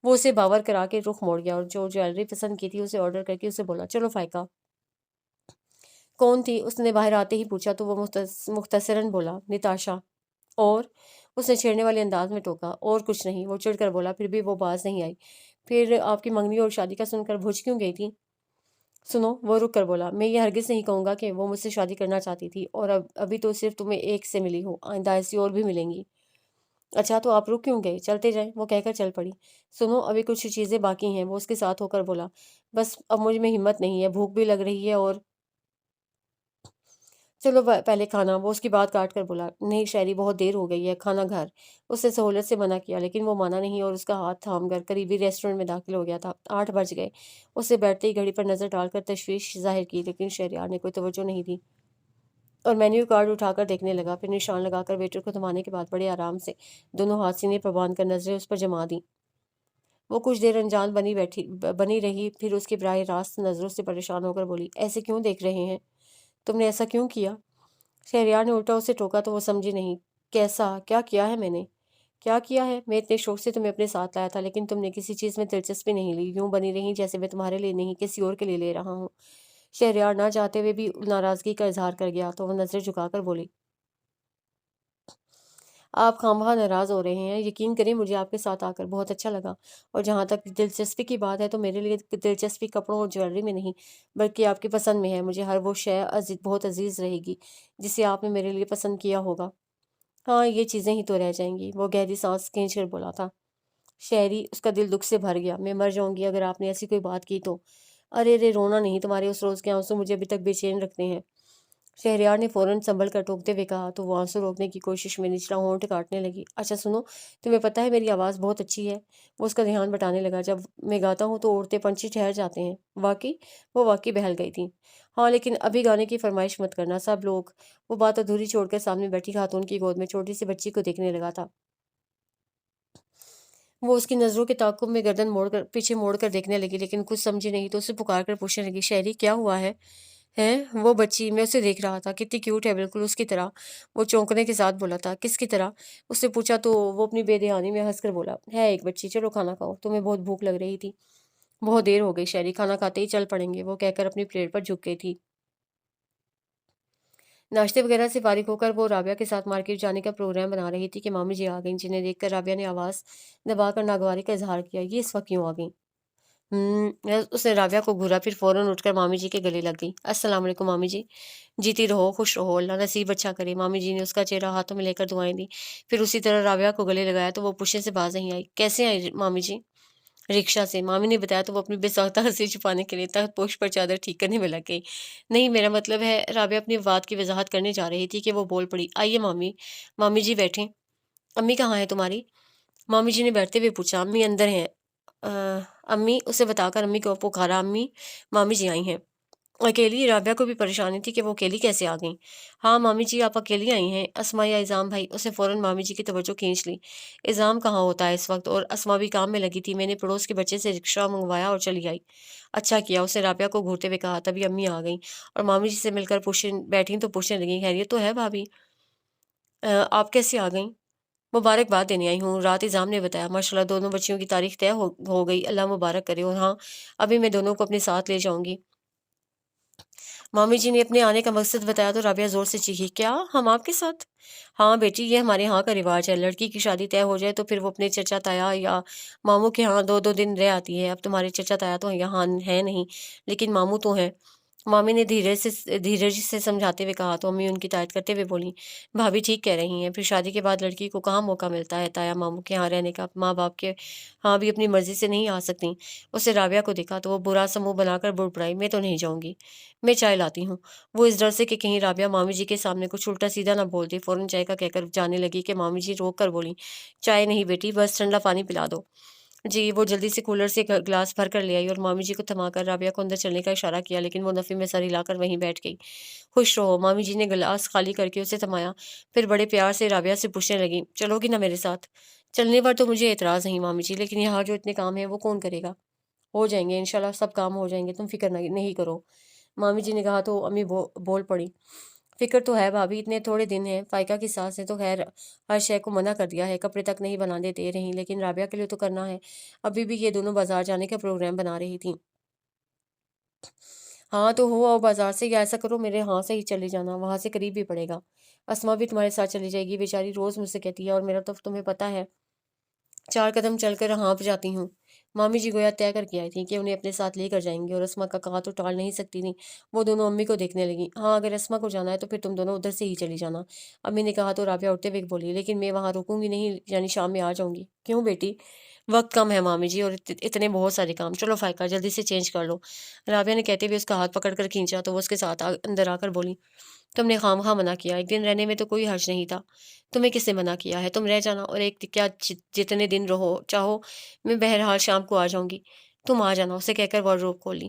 وہ اسے باور کرا کے رخ موڑ گیا اور جو جویلری پسند کی تھی اسے آرڈر کر کے اسے بولا چلو فائقہ۔ کون تھی؟ اس نے باہر آتے ہی پوچھا تو وہ مختصراً بولا نتاشا۔ اور اس نے چھیڑنے والے انداز میں ٹوکا اور کچھ نہیں۔ وہ چڑھ کر بولا پھر بھی وہ باز نہیں آئی۔ پھر آپ کی منگنی اور شادی کا سن کر بھج کیوں گئی تھی؟ سنو، وہ رک کر بولا، میں یہ ہرگز نہیں کہوں گا کہ وہ مجھ سے شادی کرنا چاہتی تھی، اور ابھی تو صرف تمہیں ایک سے ملی ہو، آئندہ ایسی اور بھی ملیں گی۔ اچھا تو آپ رک کیوں گئے؟ چلتے جائیں، وہ کہہ کر چل پڑی۔ سنو، ابھی کچھ چیزیں باقی ہیں، وہ اس کے ساتھ ہو کر بولا۔ بس اب مجھ میں ہمت نہیں ہے، بھوک بھی لگ رہی ہے اور چلو پہلے کھانا۔ وہ اس کی بات کاٹ کر بولا، نہیں شہری، بہت دیر ہو گئی ہے، کھانا گھر۔ اس نے سہولت سے منع کیا لیکن وہ مانا نہیں اور اس کا ہاتھ تھام کر قریبی ریسٹورنٹ میں داخل ہو گیا تھا۔ 8 بج گئے۔ اسے بیٹھتے ہی گھڑی پر نظر ڈال کر تشویش ظاہر کی لیکن شہریار نے کوئی توجہ نہیں دی اور مینیو کارڈ اٹھا کر دیکھنے لگا۔ پھر نشان لگا کر ویٹر کو تھمانے کے بعد بڑے آرام سے دونوں ہاتھ سینے پر باندھ کر نظریں اس پر جما دیں۔ وہ کچھ دیر انجان بنی رہی، پھر اس کی براہ راست نظروں سے پریشان ہو کر بولی، ایسے کیوں دیکھ رہے ہیں؟ تم نے ایسا کیوں کیا؟ شہریار نے الٹا اسے ٹوکا تو وہ سمجھی نہیں۔ کیسا؟ کیا کیا ہے میں نے؟ کیا کیا ہے؟ میں اتنے شوق سے تمہیں اپنے ساتھ لایا تھا لیکن تم نے کسی چیز میں دلچسپی نہیں لی، یوں بنی رہی جیسے میں تمہارے لیے نہیں کسی اور کے لیے لے رہا ہوں۔ شہریار نہ چاہتے ہوئے بھی ناراضگی کا اظہار کر گیا تو وہ نظر جھکا کر بولی، آپ خواہ ناراض ہو رہے ہیں، یقین کریں مجھے آپ کے ساتھ آ کر بہت اچھا لگا، اور جہاں تک دلچسپی کی بات ہے تو میرے لیے دلچسپی کپڑوں اور جویلری میں نہیں بلکہ آپ کی پسند میں ہے۔ مجھے ہر وہ شے بہت عزیز رہے گی جسے آپ نے میرے لیے پسند کیا ہوگا۔ ہاں، یہ چیزیں ہی تو رہ جائیں گی، وہ گہری سانس کھینچ کر بولا تھا۔ شہری، اس کا دل دکھ سے بھر گیا، میں مر جاؤں گی اگر آپ نے ایسی کوئی بات کی تو۔ ارے رے، رونا نہیں، تمہارے اس روز کے آنسو مجھے ابھی تک بے چین رکھتے ہیں۔ شہریار نے فوراً سنبھل کر ٹوکتے ہوئے کہا تو وہ آنسو روکنے کی کوشش میں نچلا ہونٹ کاٹنے لگی۔ اچھا سنو، تمہیں پتہ ہے میری آواز بہت اچھی ہے؟ وہ اس کا دھیان بٹانے لگا، جب میں گاتا ہوں تو اڑتے پنچھی ٹھہر جاتے ہیں۔ واقعی؟ وہ واقعی بہل گئی تھی۔ ہاں لیکن ابھی گانے کی فرمائش مت کرنا، سب لوگ۔ وہ بات ادھوری چھوڑ کر سامنے بیٹھی خاتون کی گود میں چھوٹی سی بچی کو دیکھنے لگا تھا۔ وہ اس کی نظروں کے تعاقب میں گردن پیچھے موڑ کر دیکھنے لگی لیکن کچھ سمجھی نہیں تو اسے پکار کر پوچھنے لگی، شہری کیا ہوا ہے؟ وہ بچی، میں اسے دیکھ رہا تھا، کتنی کیوٹ ہے، بالکل اس کی طرح۔ وہ چونکنے کے ساتھ بولا تھا، کس کی طرح؟ اس نے پوچھا تو وہ اپنی بے دھیانی میں ہنس کر بولا، ہے ایک بچی، چلو کھانا کھاؤ، تمہیں بہت بھوک لگ رہی تھی۔ بہت دیر ہو گئی شہری، کھانا کھاتے ہی چل پڑیں گے، وہ کہہ کر اپنی پلیٹ پر جھک گئی تھی۔ ناشتے وغیرہ سے فارغ ہو کر وہ رابعہ کے ساتھ مارکیٹ جانے کا پروگرام بنا رہی تھی کہ مامی جی آ گئیں، جنہیں دیکھ کر رابعہ نے آواز دبا کر ناگواری کا اظہار کیا، یہ اس وقت کیوں آ گئیں؟ اس نے رابعہ کو گھورا، پھر فوراً اٹھ کر مامی جی کے گلے لگ گئی۔ السلام علیکم مامی جی۔ جیتی رہو، خوش رہو، اللہ نصیب اچھا کرے۔ مامی جی نے اس کا چہرہ ہاتھوں میں لے کر دعائیں دی، پھر اسی طرح رابعہ کو گلے لگایا تو وہ پوچھنے سے باز نہیں آئی۔ کیسے آئی مامی جی؟ رکشا سے، مامی نے بتایا تو وہ اپنی بے ساختہ ہنسی چھپانے کے لیے تخت پوش پر چادر ٹھیک کرنے میں لگ گئی۔ نہیں، میرا مطلب ہے، رابعہ اپنی بات کی وضاحت کرنے جا رہی تھی کہ وہ بول پڑی، آئیے مامی۔ مامی جی بیٹھیں۔ امی کہاں ہے تمہاری؟ مامی جی نے بیٹھتے ہوئے پوچھا۔ امی اندر ہیں۔ امی، اسے بتا کر امی کو پکارا، امی، مامی جی آئی ہیں۔ اکیلی؟ رابعہ کو بھی پریشانی تھی کہ وہ اکیلی کیسے آ گئیں۔ ہاں مامی جی، آپ اکیلی آئی ہیں؟ اسما یا اذام بھائی؟ اس نے فوراً مامی جی کی توجہ کھینچ لی۔ اذام کہاں ہوتا ہے اس وقت، اور اسما بھی کام میں لگی تھی، میں نے پڑوس کے بچے سے رکشہ منگوایا اور چلی آئی۔ اچھا کیا، اس نے رابعہ کو گھورتے ہوئے کہا۔ تبھی امی آ گئیں اور مامی جی سے مل کر بیٹھیں تو پوچھنے لگیں، خیریت تو ہے بھابھی؟ آپ کیسے آ گئیں؟ مبارکباد دینے آئی ہوں، رات اذام نے بتایا۔ ماشاءاللہ، دونوں بچیوں کی تاریخ طے ہو گئی، اللہ مبارک کرے، اور ہاں، ابھی میں دونوں کو اپنے ساتھ لے جاؤں گی۔ مامی جی نے اپنے آنے کا مقصد بتایا تو رابعہ زور سے چیخی، کیا ہم آپ کے ساتھ؟ ہاں بیٹی، یہ ہمارے ہاں کا رواج ہے، لڑکی کی شادی طے ہو جائے تو پھر وہ اپنے چچا تایا یا ماموں کے ہاں 2 دن رہ آتی ہے۔ اب تمہارے چچا تایا تو یہاں ہیں نہیں لیکن ماموں تو ہیں، مامی نے دھیرج سے سمجھاتے ہوئے کہا تو امی ان کی تائید کرتے ہوئے بولیں، بھابھی ٹھیک کہہ رہی ہیں، پھر شادی کے بعد لڑکی کو کہاں موقع ملتا ہے تایا ماموں کے ہاں رہنے کا، ماں باپ کے ہاں بھی اپنی مرضی سے نہیں آ سکتی۔ اسے رابعہ کو دیکھا تو وہ برا سا منہ بنا کر بڑبڑائی، میں تو نہیں جاؤں گی، میں چائے لاتی ہوں۔ وہ اس ڈر سے کہ کہیں رابعہ مامی جی کے سامنے کچھ الٹا سیدھا نہ بول دے فوراً چائے کا کہہ کر جانے لگی کہ مامی جی روک کر بولیں، چائے نہیں بیٹی، بس ٹھنڈا پانی پلا دو۔ جی، وہ جلدی سے کولر سے گلاس بھر کر لے آئی اور مامی جی کو تھما کر رابعہ کو اندر چلنے کا اشارہ کیا لیکن وہ نفی میں سر ہلا کر وہیں بیٹھ گئی۔ خوش رہو، مامی جی نے گلاس خالی کر کے اسے تھمایا، پھر بڑے پیار سے رابعہ سے پوچھنے لگیں، چلو گی نا میرے ساتھ؟ چلنے پر تو مجھے اعتراض نہیں مامی جی، لیکن یہاں جو اتنے کام ہیں وہ کون کرے گا؟ ہو جائیں گے انشاءاللہ، سب کام ہو جائیں گے، تم فکر نہیں کرو۔ مامی جی نے کہا تو امی بول پڑی، فکر تو ہے بھابھی، اتنے تھوڑے دن ہیں، فائقہ کی ساس نے تو خیر ہر شے کو منع کر دیا ہے، کپڑے تک نہیں بنانے دے رہی، لیکن رابعہ کے لیے تو کرنا ہے۔ ابھی بھی یہ دونوں بازار جانے کا پروگرام بنا رہی تھیں۔ ہاں تو ہو آؤ بازار سے، یا ایسا کرو میرے ہاں سے ہی چلے جانا، وہاں سے قریب بھی پڑے گا۔ اسما بھی تمہارے ساتھ چلی جائے گی، بیچاری روز مجھ سے کہتی ہے، اور میرا تو تمہیں پتہ ہے 4 قدم چل کر ہانپ جاتی ہوں۔ مامی جی گویا طے کر کے آئی تھیں کہ انہیں اپنے ساتھ لے کر جائیں گے، اور اسما کا کہا تو ٹال نہیں سکتی تھیں۔ وہ دونوں امی کو دیکھنے لگی۔ ہاں اگر اسما کو جانا ہے تو پھر تم دونوں ادھر سے ہی چلی جانا، امی نے کہا تو رابعہ اٹھتے ہوئے بولی، لیکن میں وہاں رکوں گی نہیں، یعنی شام میں آ جاؤں گی۔ کیوں بیٹی؟ وقت کم ہے مامی جی، اور اتنے بہت سارے کام۔ چلو فائقہ جلدی سے چینج کر لو۔ رابعہ نے کہتے ہوئے اس کا ہاتھ پکڑ کر کھینچا تو وہ اس کے ساتھ اندر آ کر بولی، تم نے خواہ منع کیا، ایک دن رہنے میں تو کوئی حرج نہیں تھا، تمہیں کس نے منع کیا ہے؟ تم رہ جانا، اور ایک کیا جتنے دن رہو چاہو، میں بہرحال شام کو آ جاؤں گی، تم آ جانا، اسے کہہ کر وارڈروب کھول لی۔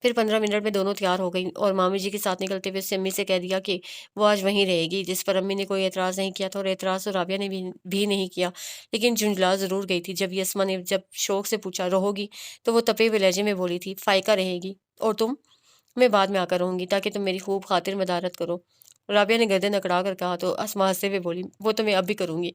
پھر 15 منٹ میں دونوں تیار ہو گئیں، اور مامی جی کے ساتھ نکلتے ہوئے اس سے امی سے کہہ دیا کہ وہ آج وہیں رہے گی، جس پر امی نے کوئی اعتراض نہیں کیا تھا، اور اعتراض تو رابعہ نے بھی نہیں کیا، لیکن جھنجھلا ضرور گئی تھی جب اسما نے جب شوق سے پوچھا رہو گی، تو وہ تپے ہوئے لہجے میں بولی تھی، فائقہ رہے گی، اور تم؟ میں بعد میں آ کر رہوں گی تاکہ تم میری خوب خاطر مدارت کرو۔ رابعہ نے گردن اکڑا کر کہا تو اسما ہنستے ہوئے بولی، وہ تو میں اب بھی کروں گی،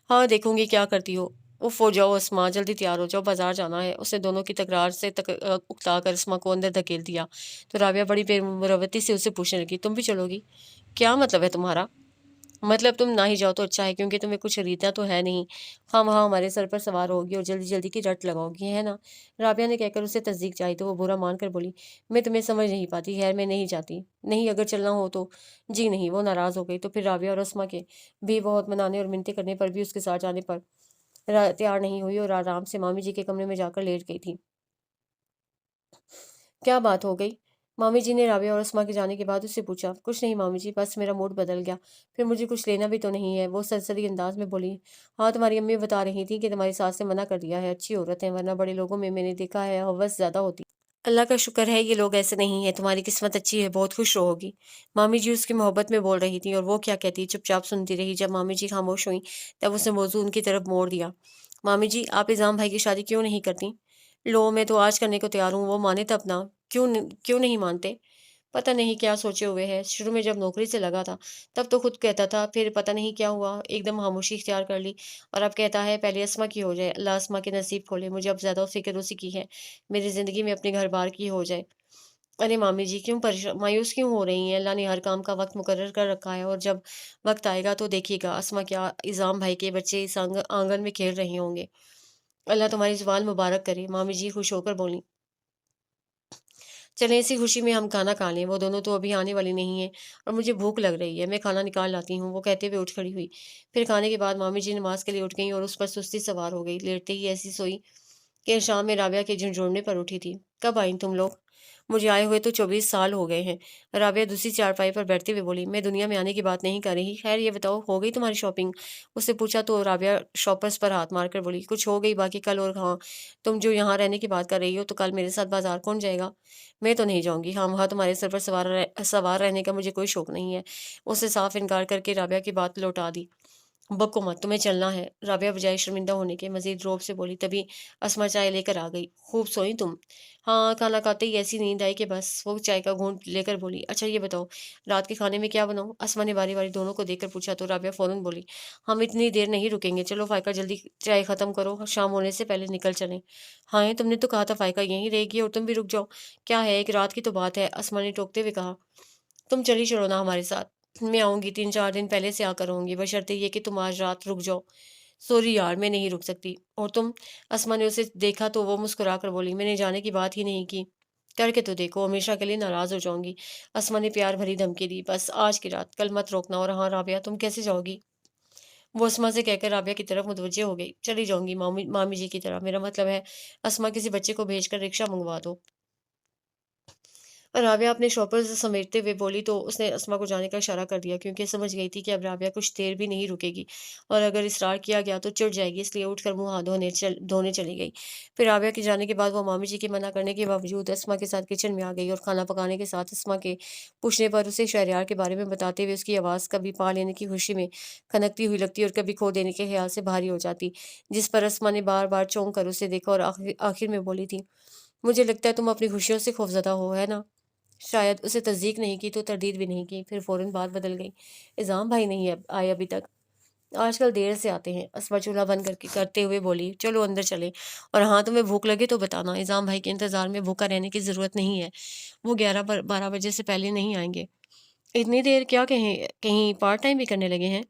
ہاں دیکھوں گی کیا کرتی ہو۔ اف ہو جاؤ اسما، جلدی تیار ہو جاؤ، بازار جانا ہے۔ اس نے دونوں کی تکرار سے اکتا کر اسما کو اندر دھکیل دیا تو رابعہ بڑی بے مروتی سے اسے پوچھنے لگی، تم بھی چلو گی؟ کیا مطلب ہے تمہارا؟ مطلب تم نہ ہی جاؤ تو اچھا ہے، کیونکہ تمہیں کچھ خریدنا تو ہے نہیں، ہاں وہاں ہمارے سر پر سوار ہوگی اور جلدی جلدی کی رٹ لگاؤ گی، ہے نا؟ رابعہ نے کہہ کر اسے تصدیق چاہی تو وہ برا مان کر بولی، میں تمہیں سمجھ نہیں پاتی، خیر میں نہیں جاتی۔ نہیں اگر چلنا ہو تو؟ جی نہیں۔ وہ ناراض ہو گئی تو پھر رابعہ اور اسما کے بھی بہت منانے اور منتیں کرنے پر بھی اس کے ساتھ جانے پر تیار نہیں ہوئی، اور آرام سے مامی جی کے کمرے میں جا کر لیٹ گئی تھی۔ کیا بات ہو گئی؟ مامی جی نے رابعہ اور اسما کے جانے کے بعد اس سے پوچھا۔ کچھ نہیں مامی جی، بس میرا موڈ بدل گیا، پھر مجھے کچھ لینا بھی تو نہیں ہے، وہ سرسری انداز میں بولی۔ ہاں تمہاری امی بتا رہی تھی کہ تمہاری ساس نے منع کر دیا ہے، اچھی عورت ہے، ورنہ بڑے لوگوں میں نے دیکھا ہے ہوس زیادہ ہوتی۔ اللہ کا شکر ہے یہ لوگ ایسے نہیں ہیں، تمہاری قسمت اچھی ہے، بہت خوش رہو گی۔ مامی جی اس کی محبت میں بول رہی تھی، اور وہ کیا کہتی، چپ چاپ سنتی رہی۔ جب مامی جی خاموش ہوئیں تب اس نے موضوع ان کی طرف موڑ دیا۔ مامی جی آپ اعظام بھائی کی شادی کیوں نہیں کرتی؟ لو میں تو آج کرنے کو تیار ہوں، وہ مانے تب نہ۔ کیوں نہیں مانتے؟ پتہ نہیں کیا سوچے ہوئے ہے، شروع میں جب نوکری سے لگا تھا تب تو خود کہتا تھا، پھر پتہ نہیں کیا ہوا ایک دم خاموشی اختیار کر لی، اور اب کہتا ہے پہلے اسما کی ہو جائے، اللہ اسما کے نصیب کھولے، مجھے اب زیادہ فکر اسی کی ہے، میری زندگی میں اپنے گھر بار کی ہو جائے۔ ارے مامی جی کیوں مایوس کیوں ہو رہی ہیں؟ اللہ نے ہر کام کا وقت مقرر کر رکھا ہے، اور جب وقت آئے گا تو دیکھیے گا اسما کیا اعظام بھائی کے بچے اس آنگن میں کھیل رہے ہوں گے۔ اللہ تمہاری زبان مبارک کرے، مامی جی خوش ہو کر بولی۔ چلیں اسی خوشی میں ہم کھانا کھا لیں، وہ دونوں تو ابھی آنے والی نہیں ہیں، اور مجھے بھوک لگ رہی ہے، میں کھانا نکال لاتی ہوں، وہ کہتے ہوئے اٹھ کھڑی ہوئی۔ پھر کھانے کے بعد مامی جی نماز کے لیے اٹھ گئیں، اور اس پر سستی سوار ہو گئی، لیٹتے ہی ایسی سوئی کہ شام میں رابعہ کے جھنجھوڑنے پر اٹھی تھی۔ کب آئیں تم لوگ؟ مجھے آئے ہوئے تو 24 سال ہو گئے ہیں، رابعہ دوسری چارپائی پر بیٹھتے ہوئے بولی۔ میں دنیا میں آنے کی بات نہیں کر رہی، خیر یہ بتاؤ ہو گئی تمہاری شاپنگ؟ اس سے پوچھا تو رابعہ شاپرز پر ہاتھ مار کر بولی، کچھ ہو گئی، باقی کل، اور ہاں تم جو یہاں رہنے کی بات کر رہی ہو تو کل میرے ساتھ بازار کون جائے گا؟ میں تو نہیں جاؤں گی، ہاں وہاں تمہارے سر پر سوار رہنے کا مجھے کوئی شوق نہیں ہے، اس نے صاف انکار کر کے رابعہ کی بات لوٹا دی۔ بکو مت، تمہیں چلنا ہے، رابعہ بجائے شرمندہ ہونے کے مزید روب سے بولی۔ تبھی اسما چائے لے کر آ گئی۔ خوب سوئی تم؟ ہاں کھانا کھاتے ہی ایسی نیند آئی کہ بس۔ وہ چائے کا گھونٹ لے کر بولی، اچھا یہ بتاؤ رات کے کھانے میں کیا بناؤں؟ اسما نے باری باری دونوں کو دیکھ کر پوچھا تو رابعہ فوراً بولی، ہم اتنی دیر نہیں رکیں گے، چلو فائقہ جلدی چائے ختم کرو، شام ہونے سے پہلے نکل چلیں۔ ہاں تم نے تو کہا تھا فائقہ یہیں رہے گی اور تم بھی رک جاؤ، کیا ہے ایک رات کی تو بات ہے، اسما نے ٹوکتے ہوئے کہا۔ تم چلی چلو نا ہمارے ساتھ، میں آؤں گی 3 4 دن پہلے سے آ کر آؤں گی، بشرطے یہ کہ تم آج رات رک جاؤ۔ سوری یار میں نہیں رک سکتی۔ اور تم؟ اسما نے اسے دیکھا تو وہ مسکرا کر بولی، میں نے جانے کی بات ہی نہیں کی، کر کے تو دیکھو، ہمیشہ کے لیے ناراض ہو جاؤں گی۔ اسما نے پیار بھری دھمکی دی، بس آج کی رات، کل مت روکنا، اور ہاں رابعہ تم کیسے جاؤ گی؟ وہ اسما سے کہہ کر رابعہ کی طرف متوجہ ہو گئی، چلی جاؤں گی مامی جی کی طرح، میرا مطلب ہے اسما کسی بچے کو بھیج کر رکشہ منگوا دو۔ رابعہ اپنے شاپرز سمیٹتے ہوئے بولی تو اس نے اسما کو جانے کا اشارہ کر دیا، کیونکہ سمجھ گئی تھی کہ اب رابعہ کچھ دیر بھی نہیں رکے گی، اور اگر اصرار کیا گیا تو چڑ جائے گی، اس لیے اٹھ کر منہ ہاتھ دھونے چلی گئی۔ پھر رابعہ کے جانے کے بعد وہ مامی جی کے منع کرنے کے باوجود اسما کے ساتھ کچن میں آ گئی، اور کھانا پکانے کے ساتھ اسما کے پوچھنے پر اسے شہریار کے بارے میں بتاتے ہوئے اس کی آواز کبھی پا لینے کی خوشی میں کھنکتی ہوئی لگتی اور کبھی کھو دینے کے خیال سے بھاری ہو جاتی، جس پر اسما نے بار بار چونک کر اسے دیکھا اور آخر میں بولی تھی، مجھے لگتا ہے تم اپنی خوشیوں سے خوفزدہ ہو، ہے نا؟ شاید اسے تصدیق نہیں کی تو تردید بھی نہیں کی، پھر فوراً بات بدل گئی۔ اذام بھائی نہیں آئے ابھی تک؟ آج کل دیر سے آتے ہیں، اسما چولہا بند کرتے ہوئے بولی۔ چلو اندر چلے، اور ہاں تمہیں بھوک لگے تو بتانا، اذام بھائی کے انتظار میں بھوکا رہنے کی ضرورت نہیں ہے، وہ 11 12 بجے سے پہلے نہیں آئیں گے۔ اتنی دیر کیا کہیں پارٹ ٹائم بھی کرنے لگے ہیں؟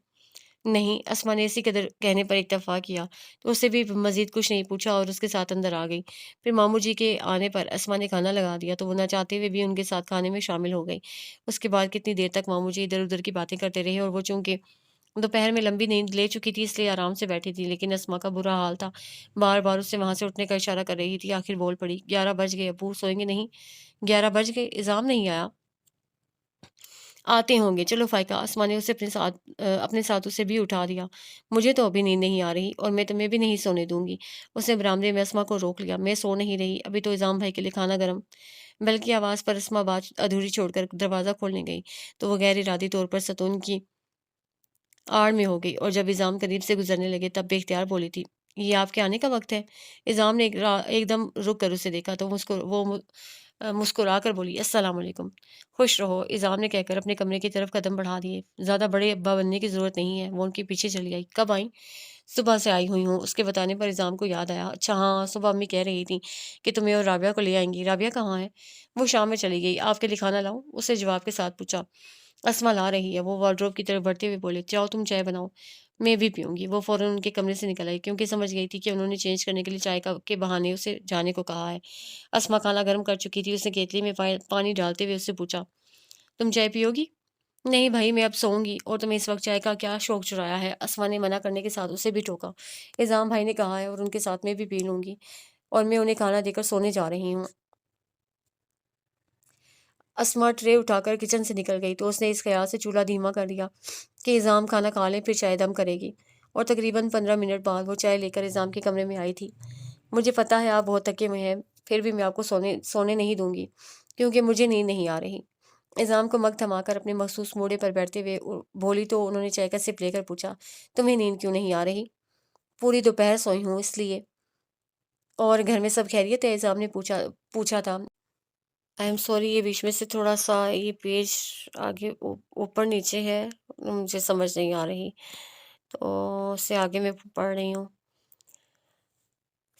نہیں، اسما نے اسی قدر کہنے پر اکتفا کیا تو اس سے بھی مزید کچھ نہیں پوچھا اور اس کے ساتھ اندر آ گئی۔ پھر ماموں جی کے آنے پر اسما نے کھانا لگا دیا تو وہ نہ چاہتے ہوئے بھی ان کے ساتھ کھانے میں شامل ہو گئی۔ اس کے بعد کتنی دیر تک ماموں جی ادھر ادھر کی باتیں کرتے رہے، اور وہ چونکہ دوپہر میں لمبی نیند لے چکی تھی اس لیے آرام سے بیٹھی تھی، لیکن اسما کا برا حال تھا، بار بار اس سے وہاں سے اٹھنے کا اشارہ کر رہی تھی۔ آخر بول پڑی، 11 بج گئے، ابو سوئیں گے نہیں؟ 11 بج گئے، اذام نہیں آیا؟ آتے ہوں گے، چلو فائقہ، اسما نے اسے اپنے ساتھ اسے بھی اٹھا دیا۔ مجھے تو ابھی نیند نہیں آ رہی اور میں تمہیں بھی نہیں سونے دوں گی۔ اس نے برآمدے میں اسما کو روک لیا۔ میں سو نہیں رہی، ابھی تو اذام بھائی کے لیے کھانا گرم۔ بلکہ آواز پر اسما بات ادھوری چھوڑ کر دروازہ کھولنے گئی تو وہ غیر ارادی طور پر ستون کی آڑ میں ہو گئی، اور جب اذام قریب سے گزرنے لگے تب بے اختیار بولی تھی، یہ آپ کے آنے کا وقت ہے؟ اذام نے ایک دم رک کر اسے دیکھا تو مسکرا کر بولی، السلام علیکم۔ خوش رہو، اذام نے کہہ کر اپنے کمرے کی طرف قدم بڑھا دیے۔ زیادہ بڑے ابا بننے کی ضرورت نہیں ہے۔ وہ ان کے پیچھے چلی آئی۔ کب آئیں؟ صبح سے آئی ہوئی ہوں۔ اس کے بتانے پر اذام کو یاد آیا، اچھا ہاں، صبح امی کہہ رہی تھیں کہ تمہیں اور رابعہ کو لے آئیں گی۔ رابعہ کہاں ہے؟ وہ شام میں چلی گئی۔ آپ کے لیے کھانا لاؤں؟ اسے جواب کے ساتھ پوچھا۔ اسما لا رہی ہے، وہ وارڈروب کی طرف بڑھتے ہوئے بولے، جاؤ تم چائے بناؤ، میں بھی پیوں گی۔ وہ فوراً ان کے کمرے سے نکل آئی کیونکہ سمجھ گئی تھی کہ انہوں نے چینج کرنے کے لیے چائے کے بہانے اسے جانے کو کہا ہے۔ اسما کھانا گرم کر چکی تھی۔ اس نے کیتلی میں پانی ڈالتے ہوئے اس سے پوچھا، تم چائے پیو گی؟ نہیں بھائی، میں اب سوؤں گی، اور تمہیں اس وقت چائے کا کیا شوق چرایا ہے؟ اسما نے منع کرنے کے ساتھ اسے بھی ٹوکا۔ اذام بھائی نے کہا ہے اور ان کے ساتھ میں بھی پی لوں گی، اور میں انہیں کھانا دے کر سونے جا رہی ہوں۔ اسما ٹرے اٹھا کر کچن سے نکل گئی تو اس نے اس خیال سے چولہا دھیما کر دیا کہ اذام کھانا کھا لیں پھر چائے دم کرے گی، اور تقریباً 15 منٹ بعد وہ چائے لے کر اذام کے کمرے میں آئی تھی۔ مجھے پتہ ہے آپ بہت تھکے ہوئے ہیں، پھر بھی میں آپ کو سونے نہیں دوں گی کیونکہ مجھے نیند نہیں آ رہی۔ اذام کو مگ تھما کر اپنے مخصوص موڑے پر بیٹھتے ہوئے بولی تو انہوں نے چائے کا سپ لے کر پوچھا، تمہیں نیند کیوں نہیں آ رہی؟ پوری دوپہر سوئی ہوں اس لیے۔ اور گھر میں سب خیریت ہے؟ اذام نے پوچھا تھا۔ آئی ایم سوری، یہ بیچ میں سے تھوڑا سا یہ پیج آگے اوپر نیچے ہے، مجھے سمجھ نہیں آ رہی، تو اس سے آگے میں پڑھ رہی ہوں۔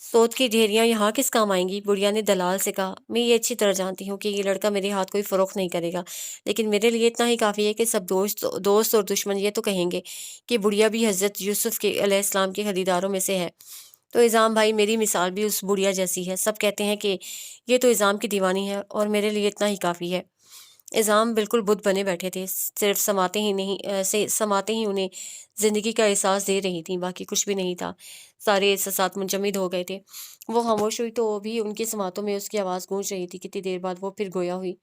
سوت کی ڈھیریاں یہاں کس کام آئیں گی؟ بڑھیا نے دلال سے کہا، میں یہ اچھی طرح جانتی ہوں کہ یہ لڑکا میرے ہاتھ کوئی فروخت نہیں کرے گا، لیکن میرے لیے اتنا ہی کافی ہے کہ سب دوست اور دشمن یہ تو کہیں گے کہ بڑھیا بھی حضرت یوسف کے علیہ السلام کے خریداروں میں سے ہے۔ تو اذام بھائی، میری مثال بھی اس بڑھیا جیسی ہے، سب کہتے ہیں کہ یہ تو اذام کی دیوانی ہے، اور میرے لیے اتنا ہی کافی ہے۔ اذام بالکل بت بنے بیٹھے تھے، صرف سماتے ہی انہیں زندگی کا احساس دے رہی تھیں، باقی کچھ بھی نہیں تھا۔ سارے احساسات منجمد ہو گئے تھے۔ وہ خاموش ہوئی تو بھی ان کی سماعتوں میں اس کی آواز گونج رہی تھی۔ کتنی دیر بعد وہ پھر گویا ہوئی،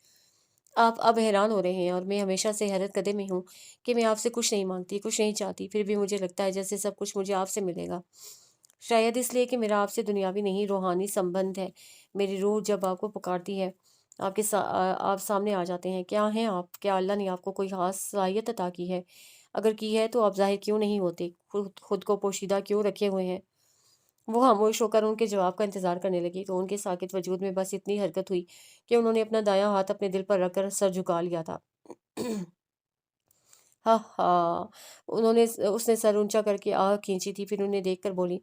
آپ اب حیران ہو رہے ہیں، اور میں ہمیشہ سے حیرت کدے میں ہوں کہ میں آپ سے کچھ نہیں مانگتی، کچھ نہیں چاہتی، پھر بھی مجھے لگتا ہے جیسے سب کچھ مجھے آپ سے ملے گا۔ شاید اس لیے کہ میرا آپ سے دنیاوی نہیں روحانی سمبند ہے۔ میری روح جب آپ کو پکارتی ہے، آپ سامنے آ جاتے ہیں۔ کیا ہیں آپ؟ کیا اللہ نے آپ کو کوئی خاص صلاحیت عطا کی ہے؟ اگر کی ہے تو آپ ظاہر کیوں نہیں ہوتے؟ خود کو پوشیدہ کیوں رکھے ہوئے ہیں؟ وہ خاموش ہو کر ان کے جواب کا انتظار کرنے لگی تو ان کے ساکت وجود میں بس اتنی حرکت ہوئی کہ انہوں نے اپنا دایاں ہاتھ اپنے دل پر رکھ کر سر جھکا لیا تھا۔ ہاں ہاں، اس نے سر اونچا کر کے آہ کھینچی تھی، پھر انہیں دیکھ کر بولی،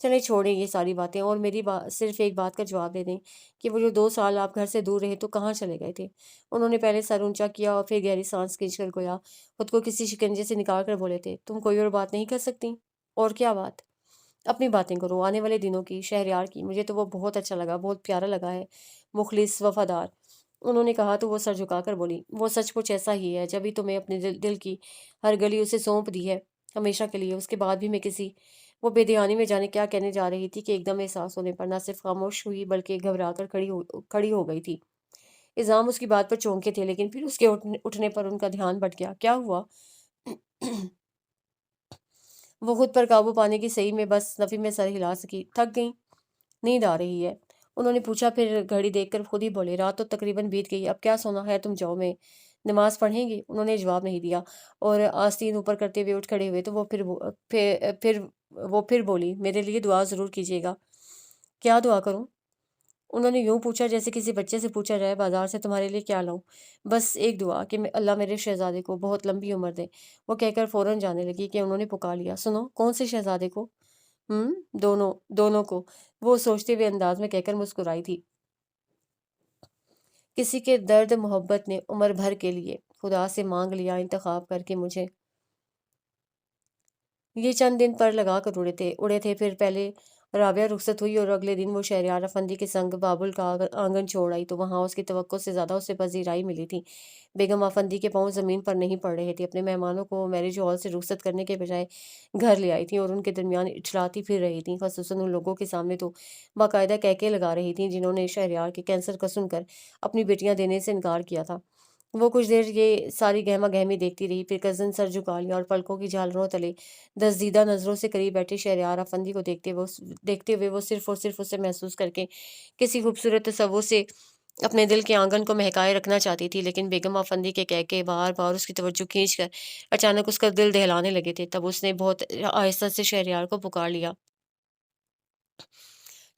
چلیں چھوڑیں یہ ساری باتیں، اور میری صرف ایک بات کا جواب دے دیں کہ وہ جو 2 سال آپ گھر سے دور رہے تو کہاں چلے گئے تھے؟ انہوں نے پہلے سر اونچا کیا اور پھر گہری سانس کھینچ کر گویا خود کو کسی شکنجے سے نکال کر بولے تھے، تم کوئی اور بات نہیں کر سکتی؟ اور کیا بات؟ اپنی باتیں کرو، آنے والے دنوں کی، شہریار کی۔ مجھے تو وہ بہت اچھا لگا، بہت پیارا لگا ہے، مخلص، وفادار۔ انہوں نے کہا تو وہ سر جھکا کر بولی، وہ سچ مچ ایسا ہی ہے، جبھی تو میں اپنے دل کی ہر گلی اسے سونپ دی ہے، ہمیشہ کے لیے۔ اس کے بعد بھی میں وہ بے دھیانی میں جانے کیا کہنے جا رہی تھی کہ ایک دم احساس ہونے پر نہ صرف خاموش ہوئی بلکہ گھبرا کر کھڑی ہو گئی تھی۔ اذام اس کی بات پر چونکے تھے، لیکن پھر اس کے اٹھنے پر ان کا دھیان بٹ گیا۔ کیا ہوا؟ وہ خود پر قابو پانے کی صحیح میں بس نفی میں سر ہلا سکی۔ تھک گئی؟ نیند آ رہی ہے؟ انہوں نے پوچھا، پھر گھڑی دیکھ کر خود ہی بولے، رات تو تقریباً بیت گئی، اب کیا سونا ہے، تم جاؤ، میں نماز پڑھیں گی؟ انہوں نے جواب نہیں دیا، اور آستین اوپر کرتے ہوئے اٹھ کھڑے ہوئے تو وہ پھر بولی، میرے لیے دعا ضرور کیجیے گا۔ کیا دعا کروں؟ انہوں نے یوں پوچھا جیسے کسی بچے سے پوچھا جائے بازار سے تمہارے لیے کیا لاؤں؟ بس ایک دعا کہ اللہ میرے شہزادے کو بہت لمبی عمر دے، وہ کہہ کر فوراً جانے لگی کہ انہوں نے پکار لیا، سنو کون سے شہزادے کو؟ ہم دونوں دونوں کو، وہ سوچتے ہوئے انداز میں کہہ کر مسکرائی تھی۔ کسی کے درد محبت نے عمر بھر کے لیے خدا سے مانگ لیا انتخاب کر کے مجھے۔ یہ چند دن پر لگا کر اڑے تھے پھر پہلے رابعہ رخصت ہوئی اور اگلے دن وہ شہریار افندی کے سنگ بابل کا آنگن چھوڑ آئی تو وہاں اس کی توقع سے زیادہ اسے پذیرائی ملی تھی۔ بیگم افندی کے پاؤں زمین پر نہیں پڑ رہے تھے، اپنے مہمانوں کو میرج ہال سے رخصت کرنے کے بجائے گھر لے آئی تھیں اور ان کے درمیان اٹھلاتی پھر رہی تھیں، خصوصاً ان لوگوں کے سامنے تو باقاعدہ کہکے لگا رہی تھیں جنہوں نے شہریار کے کینسر کا سن کر اپنی بیٹیاں دینے سے انکار کیا تھا۔ وہ کچھ دیر یہ ساری گہما گہمی دیکھتی رہی، پھر کزن سر جھکا لیا اور پلکوں کی جھالروں تلے دزدیدہ نظروں سے قریب بیٹھے شہریار افندی کو دیکھتے ہوئے وہ صرف اور صرف اسے محسوس کر کے کسی خوبصورت تصور سے اپنے دل کے آنگن کو مہکائے رکھنا چاہتی تھی، لیکن بیگم افندی کے کہکے بار بار اس کی توجہ کھینچ کر اچانک اس کا دل دہلانے لگے تھے۔ تب اس نے بہت آہستہ سے شہریار کو پکار لیا۔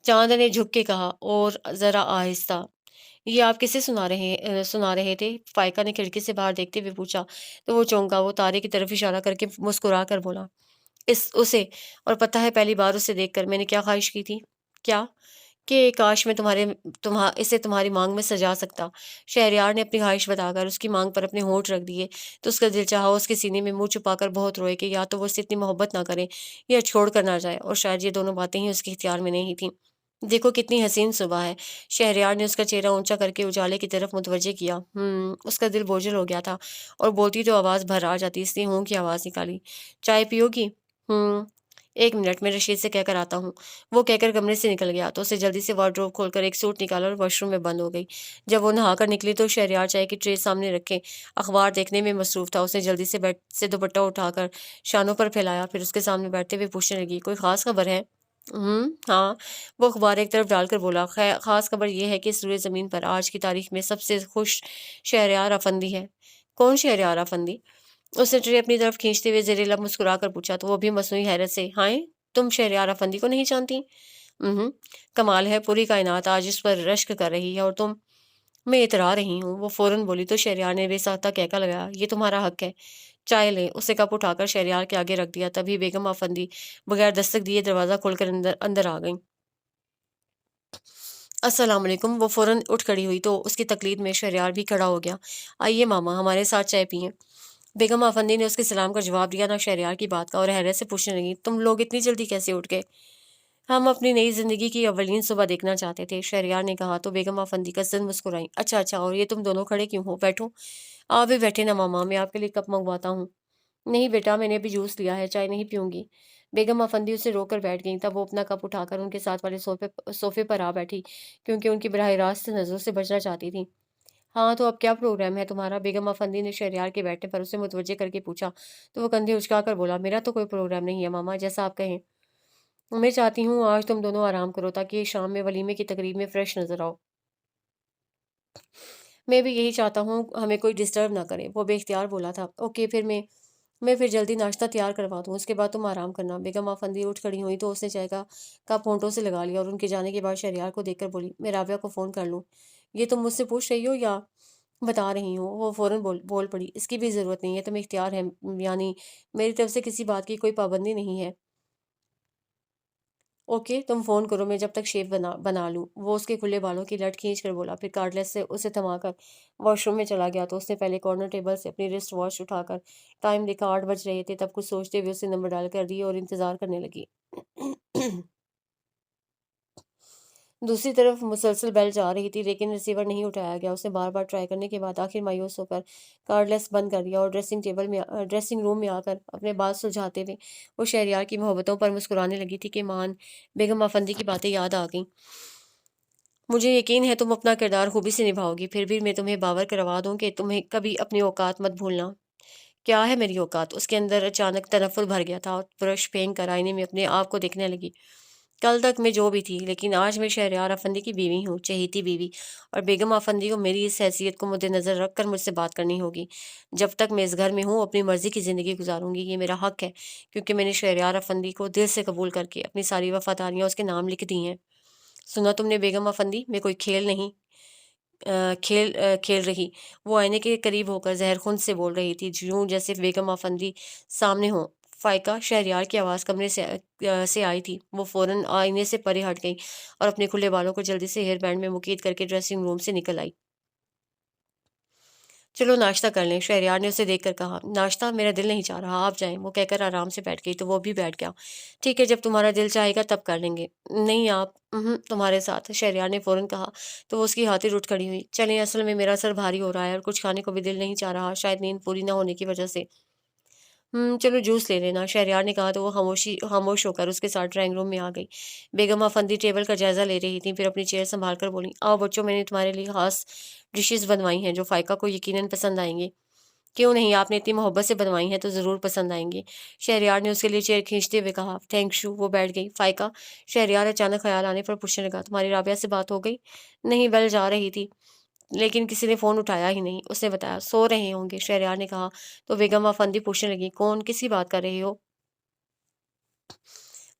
چاند نے جھک کے کہا، اور ذرا آہستہ، یہ آپ کسے سنا رہے تھے؟ فائقہ نے کھڑکی سے باہر دیکھتے ہوئے پوچھا تو وہ چونکا، وہ تارے کی طرف اشارہ کر کے مسکرا کر بولا، اسے، اور پتہ ہے پہلی بار اسے دیکھ کر میں نے کیا خواہش کی تھی؟ کیا؟ کہ کاش میں اسے تمہاری مانگ میں سجا سکتا۔ شہریار نے اپنی خواہش بتا کر اس کی مانگ پر اپنے ہونٹ رکھ دیے تو اس کا دل چاہا اس کے سینے میں منہ چھپا کر بہت روئے کہ یا تو وہ اس سے اتنی محبت نہ کرے یا چھوڑ کر نہ جائے، اور شاید یہ دونوں باتیں ہی اس کے اختیار میں نہیں تھیں۔ دیکھو کتنی حسین صبح ہے۔ شہریار نے اس کا چہرہ اونچا کر کے اجالے کی طرف متوجہ کیا۔ اس کا دل بوجھل ہو گیا تھا اور بولتی تو آواز بھر آ جاتی، اس لیے ہوں کی آواز نکالی۔ چائے پیو گی؟ ایک منٹ، میں رشید سے کہہ کر آتا ہوں۔ وہ کہہ کر کمرے سے نکل گیا تو اسے جلدی سے وارڈروب کھول کر ایک سوٹ نکالا اور واش روم میں بند ہو گئی۔ جب وہ نہا کر نکلی تو شہریار چائے کی ٹرے سامنے رکھے اخبار دیکھنے میں مصروف تھا۔ اس نے جلدی سے بیڈ سے دوپٹہ اٹھا کر شانوں پر پھیلایا، پھر اس کے سامنے بیٹھتے ہوئے پوچھنے لگی، کوئی خاص خبر ہے؟ ہاں۔ وہ اخبار ایک طرف ڈال کر بولا، خاص خبر یہ ہے کہ اس روئے زمین پر آج کی تاریخ میں سب سے خوش شہریار افندی ہے۔ کون شہریار افندی؟ اس نے ٹرے اپنی طرف کھینچتے ہوئے زیر لب مسکرا کر پوچھا تو وہ بھی مصنوعی حیرت سے، ہائے تم شہریار افندی کو نہیں جانتی؟ کمال ہے، پوری کائنات آج اس پر رشک کر رہی ہے اور میں اترا رہی ہوں۔ وہ فوراً بولی تو شہریار نے بے ساختہ کہکا لگایا، یہ تمہارا حق ہے، چائے لیں۔ اسے کپ اٹھا کر شہریار کے آگے رکھ دیا، تبھی بیگم افندی بغیر دستک دیے دروازہ کھول کر اندر آ گئیں۔ السلام علیکم۔ وہ فوراً اٹھ کھڑی ہوئی تو اس کی تقلید میں شہریار بھی کھڑا ہو گیا۔ آئیے ماما، ہمارے ساتھ چائے پئیں۔ بیگم افندی نے اس کے سلام کا جواب دیا نہ شہریار کی بات کا، اور حیرت سے پوچھنے لگی، تم لوگ اتنی جلدی کیسے اٹھ گئے؟ ہم اپنی نئی زندگی کی اولین صبح دیکھنا چاہتے تھے، شہریار نے کہا تو بیگم افندی کا زن مسکرائیں۔ اچھا، اور یہ تم دونوں کھڑے کیوں ہو؟ بیٹھو۔ آپ بھی بیٹھے نا ماما، میں آپ کے لیے کپ منگواتا ہوں۔ نہیں بیٹا، میں نے ابھی جوس لیا ہے، چائے نہیں پیوں گی۔ بیگم افندی اسے رو کر بیٹھ گئیں، تب وہ اپنا کپ اٹھا کر ان کے ساتھ والے صوفے پر آ بیٹھی، کیونکہ ان کی براہ راست نظروں سے بچنا چاہتی تھی۔ ہاں تو اب کیا پروگرام ہے تمہارا؟ بیگم افندی نے شہریار کے بیٹھنے پر اسے متوجہ کر کے پوچھا تو وہ کندھے اچکا کر بولا، میرا تو کوئی پروگرام نہیں ہے ماما، جیسا آپ کہیں۔ میں چاہتی ہوں آج تم دونوں آرام کرو تاکہ شام میں ولیمے کی تقریب میں فریش نظر آؤ۔ میں بھی یہی چاہتا ہوں، ہمیں کوئی ڈسٹرب نہ کرے، وہ بے اختیار بولا تھا۔ اوکے، میں پھر جلدی ناشتہ تیار کروا دوں، اس کے بعد تم آرام کرنا۔ بیگم افندی اٹھ کھڑی ہوئی تو اس نے چائے کا کپ ہونٹوں سے لگا لیا اور ان کے جانے کے بعد شہریار کو دیکھ کر بولی، میں رابعہ کو فون کر لوں؟ یہ تم مجھ سے پوچھ رہی ہو یا بتا رہی ہوں؟ وہ فوراً بول پڑی، اس کی بھی ضرورت نہیں ہے، تمہیں اختیار ہے، یعنی میری طرف سے کسی بات کی کوئی پابندی نہیں ہے۔ اوکے تم فون کرو، میں جب تک شیف بنا لوں۔ وہ اس کے کھلے بالوں کی لٹ کھینچ کر بولا، پھر کارڈلیس سے اسے تھما کر واش روم میں چلا گیا تو اس نے پہلے کارنر ٹیبل سے اپنی رسٹ واچ اٹھا کر ٹائم دیکھا، 8 بج رہے تھے۔ تب کچھ سوچتے ہوئے اسے نمبر ڈال کر دیے اور انتظار کرنے لگی۔ دوسری طرف مسلسل بیل جا رہی تھی لیکن ریسیور نہیں اٹھایا گیا۔ اس نے بار بار ٹرائی کرنے کے بعد آخر مایوس ہو کر کارڈلیس بند کر دیا اور ڈریسنگ روم میں آ کر اپنے بال سلجھاتے ہوئے وہ شہریار کی محبتوں پر مسکرانے لگی تھی کہ مان بیگم افندی کی باتیں یاد آ گئیں۔ مجھے یقین ہے تم اپنا کردار خوبی سے نبھاؤ گی، پھر بھی میں تمہیں باور کروا دوں کہ تمہیں کبھی اپنی اوقات مت بھولنا۔ کیا ہے میری اوقات؟ اس کے اندر اچانک تنفر بھر گیا تھا اور برش پھینک کر آئینے میں اپنے آپ کو دیکھنے لگی۔ کل تک میں جو بھی تھی، لیکن آج میں شہریار افندی کی بیوی ہوں، چہیتی بیوی، اور بیگم افندی کو میری اس حیثیت کو مد نظر رکھ کر مجھ سے بات کرنی ہوگی۔ جب تک میں اس گھر میں ہوں اپنی مرضی کی زندگی گزاروں گی، یہ میرا حق ہے، کیونکہ میں نے شہریار افندی کو دل سے قبول کر کے اپنی ساری وفاداریاں اس کے نام لکھ دی ہیں۔ سنا تم نے بیگم افندی، میں کوئی کھیل نہیں کھیل رہی۔ وہ آئینے کے قریب ہو کر زہر خون سے بول رہی تھی، یوں جیسے بیگم افندی سامنے ہوں۔ فائقہ شہریار کی آواز کمرے سے آئی تھی۔ وہ فوراً آئینے سے پرے ہٹ گئی اور اپنے کھلے بالوں کو جلدی سے ہیئر بینڈ میں مقید کر کے ڈریسنگ روم سے نکل آئی۔ چلو ناشتہ کر لیں، شہریار نے اسے دیکھ کر کہا۔ ناشتہ؟ میرا دل نہیں چاہ رہا، آپ جائیں، وہ کہہ کر آرام سے بیٹھ گئی تو وہ بھی بیٹھ گیا۔ ٹھیک ہے، جب تمہارا دل چاہے گا تب کر لیں گے۔ نہیں آپ، تمہارے ساتھ، شہریار نے فوراً کہا تو وہ اس کی خاطر اٹھ کھڑی ہوئی۔ چلیں، اصل میں میرا سر بھاری ہو رہا ہے اور کچھ کھانے کو بھی دل نہیں چاہ رہا، شاید نیند پوری نہ ہونے کی وجہ سے۔ چلو جوس لے لینا، شہریار نے کہا تو وہ خاموش ہو کر اس کے ساتھ ڈرائنگ روم میں آ گئی۔ بیگم افندی ٹیبل کا جائزہ لے رہی تھیں، پھر اپنی چیئر سنبھال کر بولی، آؤ بچوں، میں نے تمہارے لیے خاص ڈشز بنوائی ہیں جو فائقہ کو یقیناً پسند آئیں گی۔ کیوں نہیں، آپ نے اتنی محبت سے بنوائی ہیں تو ضرور پسند آئیں گی، شہریار نے اس کے لیے چیئر کھینچتے ہوئے کہا۔ تھینک یو، وہ بیٹھ گئی۔ فائقہ، شہریار اچانک خیال آنے پر پوچھنے لگا، تمہاری رابعہ سے بات ہو گئی؟ نہیں، بیل جا رہی تھی لیکن کسی نے فون اٹھایا ہی نہیں، اس نے بتایا سو رہے ہوں گے، شہریار نے کہا تو بیگم افندی پوچھنے لگی، کون، کس کی بات کر رہی ہو؟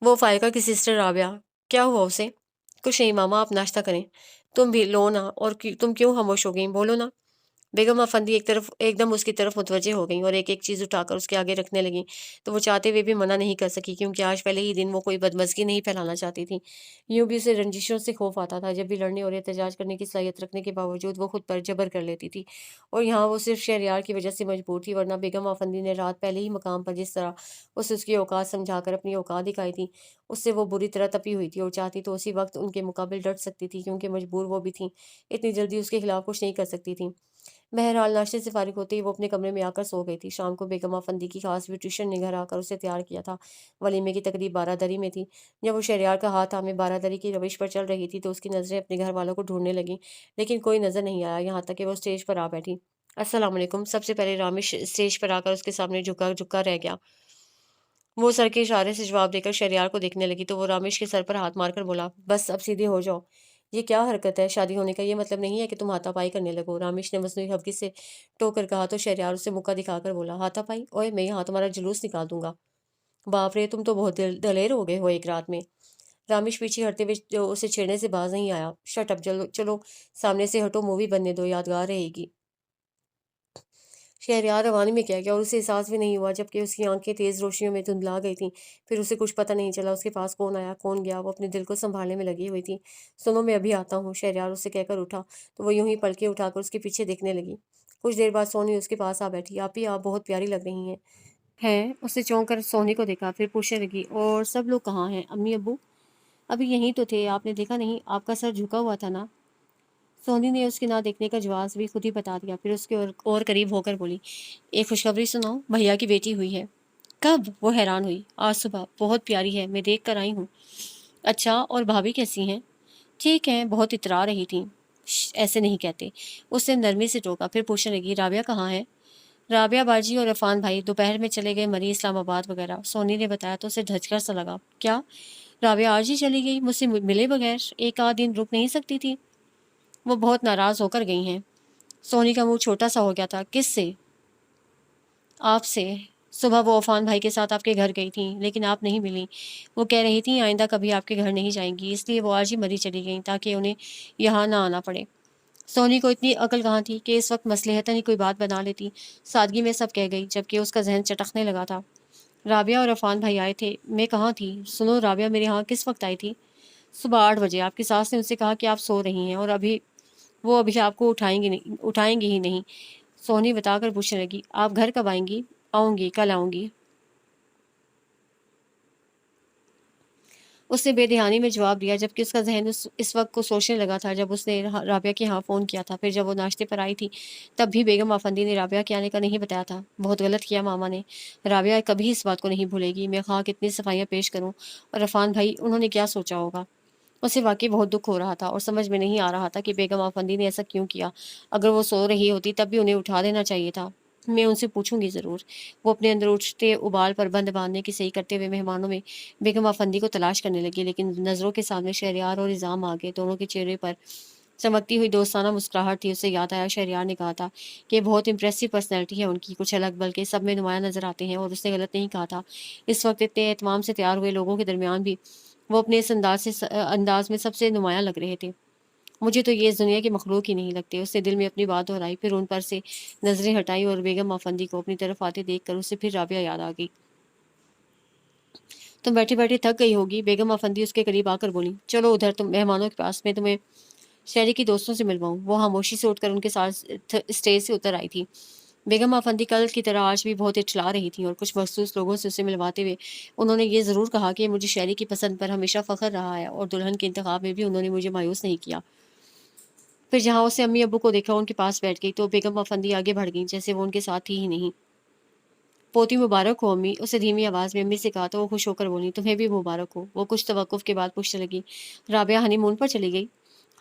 وہ فائقہ کی سسٹر رابعہ۔ کیا ہوا اسے؟ کچھ نہیں ماما، آپ ناشتہ کریں۔ تم بھی لو نا، اور تم کیوں خاموش ہو گئیں، بولو نا۔ بیگم افندی ایک دم اس کی طرف متوجہ ہو گئیں اور ایک ایک چیز اٹھا کر اس کے آگے رکھنے لگیں، تو وہ چاہتے ہوئے بھی منع نہیں کر سکی، کیونکہ آج پہلے ہی دن وہ کوئی بدمزگی نہیں پھیلانا چاہتی تھی۔ یوں بھی اسے رنجشوں سے خوف آتا تھا، جب بھی لڑنے اور احتجاج کرنے کی صلاحیت رکھنے کے باوجود وہ خود پر جبر کر لیتی تھی، اور یہاں وہ صرف شہریار کی وجہ سے مجبور تھی، ورنہ بیگم افندی نے رات پہلے ہی مقام پر جس طرح اسے اس کی اوقات سمجھا کر اپنی اوقات دکھائی تھی، اس سے وہ بری طرح تپی ہوئی تھی، اور چاہتی تو اسی وقت ان کے مقابل ڈٹ سکتی تھی، کیونکہ مجبور وہ بھی تھیں، اتنی جلدی اس کے خلاف کچھ نہیں کر سکتی تھیں۔ بہرحال ناشتے سے فارغ ہوتے ہی وہ اپنے کمرے میں آ کر سو گئی تھی۔ شام کو بیگم افندی کی خاص بیوٹیشن نے گھر آ کر اسے تیار کیا تھا۔ ولیمے کی تقریب 12 دری میں تھی۔ جب وہ شہریار کا ہاتھ تھامے 12 دری کی روش پر چل رہی تھی تو اس کی نظریں اپنے گھر والوں کو ڈھونڈنے لگیں، لیکن کوئی نظر نہیں آیا، یہاں تک کہ وہ اسٹیج پر آ بیٹھی۔ السلام علیکم، سب سے پہلے رامش اسٹیج پر آ کر اس کے سامنے جھکا جھکا رہ گیا۔ وہ سر کے اشارے سے جواب دے کر شہریار کو دیکھنے لگی تو وہ رامش کے سر پر ہاتھ مار کر بولا، بس اب سیدھے ہو جاؤ، یہ کیا حرکت ہے، شادی ہونے کا یہ مطلب نہیں ہے کہ تم ہاتھا پائی کرنے لگو۔ رامش نے مصنوعی خفگی سے ٹوک کر کہا تو شہریار اسے مکہ دکھا کر بولا، ہاتھا پائی؟ اوئے میں یہاں تمہارا جلوس نکال دوں گا۔ باپ رے، تم تو بہت دلیر ہو گئے ہو ایک رات میں۔ رامش پیچھے ہٹتے ہوئے جو اسے چھیڑنے سے باز نہیں آیا۔ شٹ اپ، چلو سامنے سے ہٹو، مووی بننے دو، یادگار رہے گی۔ شہریار روانی میں کیا گیا اور اسے احساس بھی نہیں ہوا، جبکہ اس کی آنکھیں تیز روشنیوں میں دھندلا گئی تھیں۔ پھر اسے کچھ پتہ نہیں چلا اس کے پاس کون آیا کون گیا، وہ اپنے دل کو سنبھالنے میں لگی ہوئی تھی۔ سنو، میں ابھی آتا ہوں، شہریار اس سے کہہ کر اٹھا تو وہ یوں ہی پلکیں اٹھا کر اس کے پیچھے دیکھنے لگی۔ کچھ دیر بعد سونی اس کے پاس آ بیٹھی۔ آپ بہت پیاری لگ رہی ہیں۔ اس نے چونک کر سونی کو دیکھا، پھر پوچھنے لگی، اور سب لوگ کہاں ہیں، امی ابو؟ ابھی یہیں تو تھے، آپ نے دیکھا نہیں، آپ کا سر جھکا ہوا تھا نا۔ سونی نے اس کے نہ دیکھنے کا جواز بھی خود ہی بتا دیا، پھر اس کے اور قریب ہو کر بولی، ایک خوشخبری سناؤ، بھیا کی بیٹی ہوئی ہے۔ کب؟ وہ حیران ہوئی۔ آج صبح، بہت پیاری ہے، میں دیکھ کر آئی ہوں۔ اچھا، اور بھابھی کیسی ہیں؟ ٹھیک ہیں، بہت اترا رہی تھیں۔ ایسے نہیں کہتے، اس نے نرمی سے ٹوکا، پھر پوچھنے لگی، رابعہ کہاں ہے؟ رابعہ باجی اور عرفان بھائی دوپہر میں چلے گئے مری اسلام آباد وغیرہ، سونی نے بتایا تو اسے دھچکا سا لگا۔ کیا؟ رابعہ آج ہی چلی گئی، مجھ سے ملے بغیر ایک آدھ دن رک نہیں سکتی تھی؟ وہ بہت ناراض ہو کر گئی ہیں۔ سونی کا منہ چھوٹا سا ہو گیا تھا۔ کس سے؟ آپ سے۔ صبح وہ عفان بھائی کے ساتھ آپ کے گھر گئی تھیں لیکن آپ نہیں ملیں، وہ کہہ رہی تھیں آئندہ کبھی آپ کے گھر نہیں جائیں گی، اس لیے وہ آج ہی مری چلی گئیں تاکہ انہیں یہاں نہ آنا پڑے۔ سونی کو اتنی عقل کہاں تھی کہ اس وقت مصلحتاً ہی کوئی بات بنا لیتی، سادگی میں سب کہہ گئی، جبکہ اس کا ذہن چٹکنے لگا تھا۔ رابعہ اور عفان بھائی آئے تھے، میں کہاں تھی؟ سنو، رابعہ میرے ہاں کس وقت آئی تھی؟ صبح 8 بجے، آپ کی ساس نے ان سے کہا کہ آپ سو رہی ہیں اور ابھی آپ کو اٹھائیں گی ہی نہیں۔ سونی بتا کر پوچھنے لگی، آپ گھر کب آئیں گی؟ آؤں گی، کل آؤں گی، اس نے بے دہانی میں جواب دیا، جبکہ اس کا ذہن اس وقت کو سوچنے لگا تھا جب اس نے رابعہ کے ہاں فون کیا تھا۔ پھر جب وہ ناشتے پر آئی تھی تب بھی بیگم افندی نے رابعہ کے آنے کا نہیں بتایا تھا۔ بہت غلط کیا ماما نے، رابعہ کبھی اس بات کو نہیں بھولے گی، میں خواہ کتنی صفائیاں پیش کروں، اور عرفان بھائی، انہوں نے کیا سوچا ہوگا؟ اسے واقعی بہت دکھ ہو رہا تھا اور سمجھ میں نہیں آ رہا تھا کہ بیگم افندی نے ایسا کیوں کیا۔ اگر وہ سو رہی ہوتی تب بھی انہیں اٹھا دینا چاہیے تھا۔ میں ان سے پوچھوں گی ضرور۔ وہ اپنے اندر اٹھتے ابال پر بند باندھنے کی صحیح کرتے ہوئے مہمانوں میں بیگم افندی کو تلاش کرنے لگی، لیکن نظروں کے سامنے شہریار اور نظام آگے، دونوں کے چہرے پر چمکتی ہوئی دوستانہ مسکراہٹ تھی۔ اسے یاد آیا شہریار نے کہا تھا کہ بہت امپریسو پرسنالٹی ہے ان کی، کچھ الگ بلکہ سب میں نمایاں نظر آتے ہیں، اور اس نے غلط نہیں کہا تھا۔ اس وقت اتنے اہتمام سے تیار ہوئے لوگوں کے درمیان بھی وہ اپنے اس انداز میں سب سے نمایاں لگ رہے تھے۔ مجھے تو یہ اس دنیا کے مخلوق ہی نہیں لگتے۔ اس نے دل میں اپنی بات دہرائی، پھر ان پر سے نظریں ہٹائی اور بیگم افندی کو اپنی طرف آتے دیکھ کر اسے پھر رابعہ یاد آ گئی۔ تم بیٹھے بیٹھے تھک گئی ہوگی، بیگم افندی اس کے قریب آ کر بولی۔ چلو ادھر تم مہمانوں کے پاس، میں تمہیں شہری کی دوستوں سے ملواؤں۔ وہ خاموشی سے اٹھ کر ان کے ساتھ اسٹیج سے اتر آئی تھی۔ بیگم افندی کل کی طرح آج بھی بہت اچھلا رہی تھیں اور کچھ مخصوص لوگوں سے اسے ملواتے ہوئے انہوں نے یہ ضرور کہا کہ مجھے شہری کی پسند پر ہمیشہ فخر رہا ہے اور دلہن کے انتخاب میں بھی انہوں نے مجھے مایوس نہیں کیا۔ پھر جہاں اسے امی ابو کو دیکھا ان کے پاس بیٹھ گئی تو بیگم افندی آگے بڑھ گئی جیسے وہ ان کے ساتھ ہی نہیں۔ پوتی مبارک ہو امی، اسے دھیمی آواز میں امی سے کہا تو وہ خوش ہو کر بولی، تمہیں بھی مبارک ہو۔ وہ کچھ توقف کے بعد پوچھنے لگی، رابعہ ہنی مون پر چلی گئی؟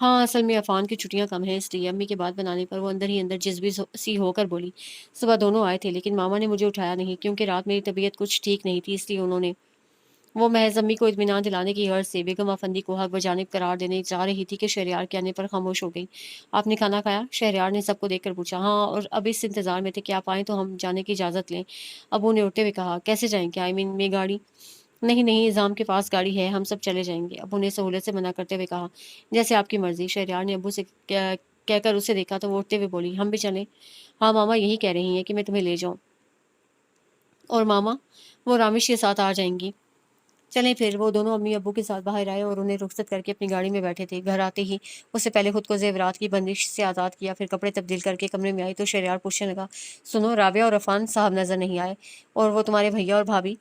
ہاں، اصل میں عفان کی چھٹیاں کم ہیں اس لیے۔ امی کے بات بنانے پر وہ اندر ہی اندر جذبی سی ہو کر بولی، صبح دونوں آئے تھے لیکن ماما نے مجھے اٹھایا نہیں کیونکہ رات میری طبیعت کچھ ٹھیک نہیں تھی، اس لیے انہوں نے۔ وہ محض امی کو اطمینان دلانے کی غرض سے بیگم افندی کو حق بجانب قرار دینے جا رہی تھی کہ شہریار کے آنے پر خاموش ہو گئی۔ آپ نے کھانا کھایا؟ شہریار نے سب کو دیکھ کر پوچھا۔ ہاں، اور اب اس انتظار میں تھے کہ آپ آئیں تو ہم جانے کی اجازت لیں۔ ابو نے اٹھتے ہوئے کہا، کیسے جائیں گے؟ میں گاڑی؟ نہیں نہیں، نظام کے پاس گاڑی ہے، ہم سب چلے جائیں گے۔ ابو نے سہولت سے منع کرتے ہوئے کہا، جیسے آپ کی مرضی۔ شہریار نے ابو سے کہہ کر اسے دیکھا تو وہ اٹھتے ہوئے بولی، ہم بھی چلیں؟ ہاں ماما یہی کہہ رہی ہیں کہ میں تمہیں لے جاؤں۔ اور ماما؟ وہ رامیش کے ساتھ آ جائیں گی۔ چلیں پھر۔ وہ دونوں امی ابو کے ساتھ باہر آئے اور انہیں رخصت کر کے اپنی گاڑی میں بیٹھے تھے۔ گھر آتے ہی اس سے پہلے خود کو زیورات کی بندش سے آزاد کیا، پھر کپڑے تبدیل کر کے کمرے میں آئی تو شہریار پوچھنے لگا، سنو، رابعہ اور عفان صاحب نظر نہیں آئے، اور وہ تمہارے بھیا اور بھابھی؟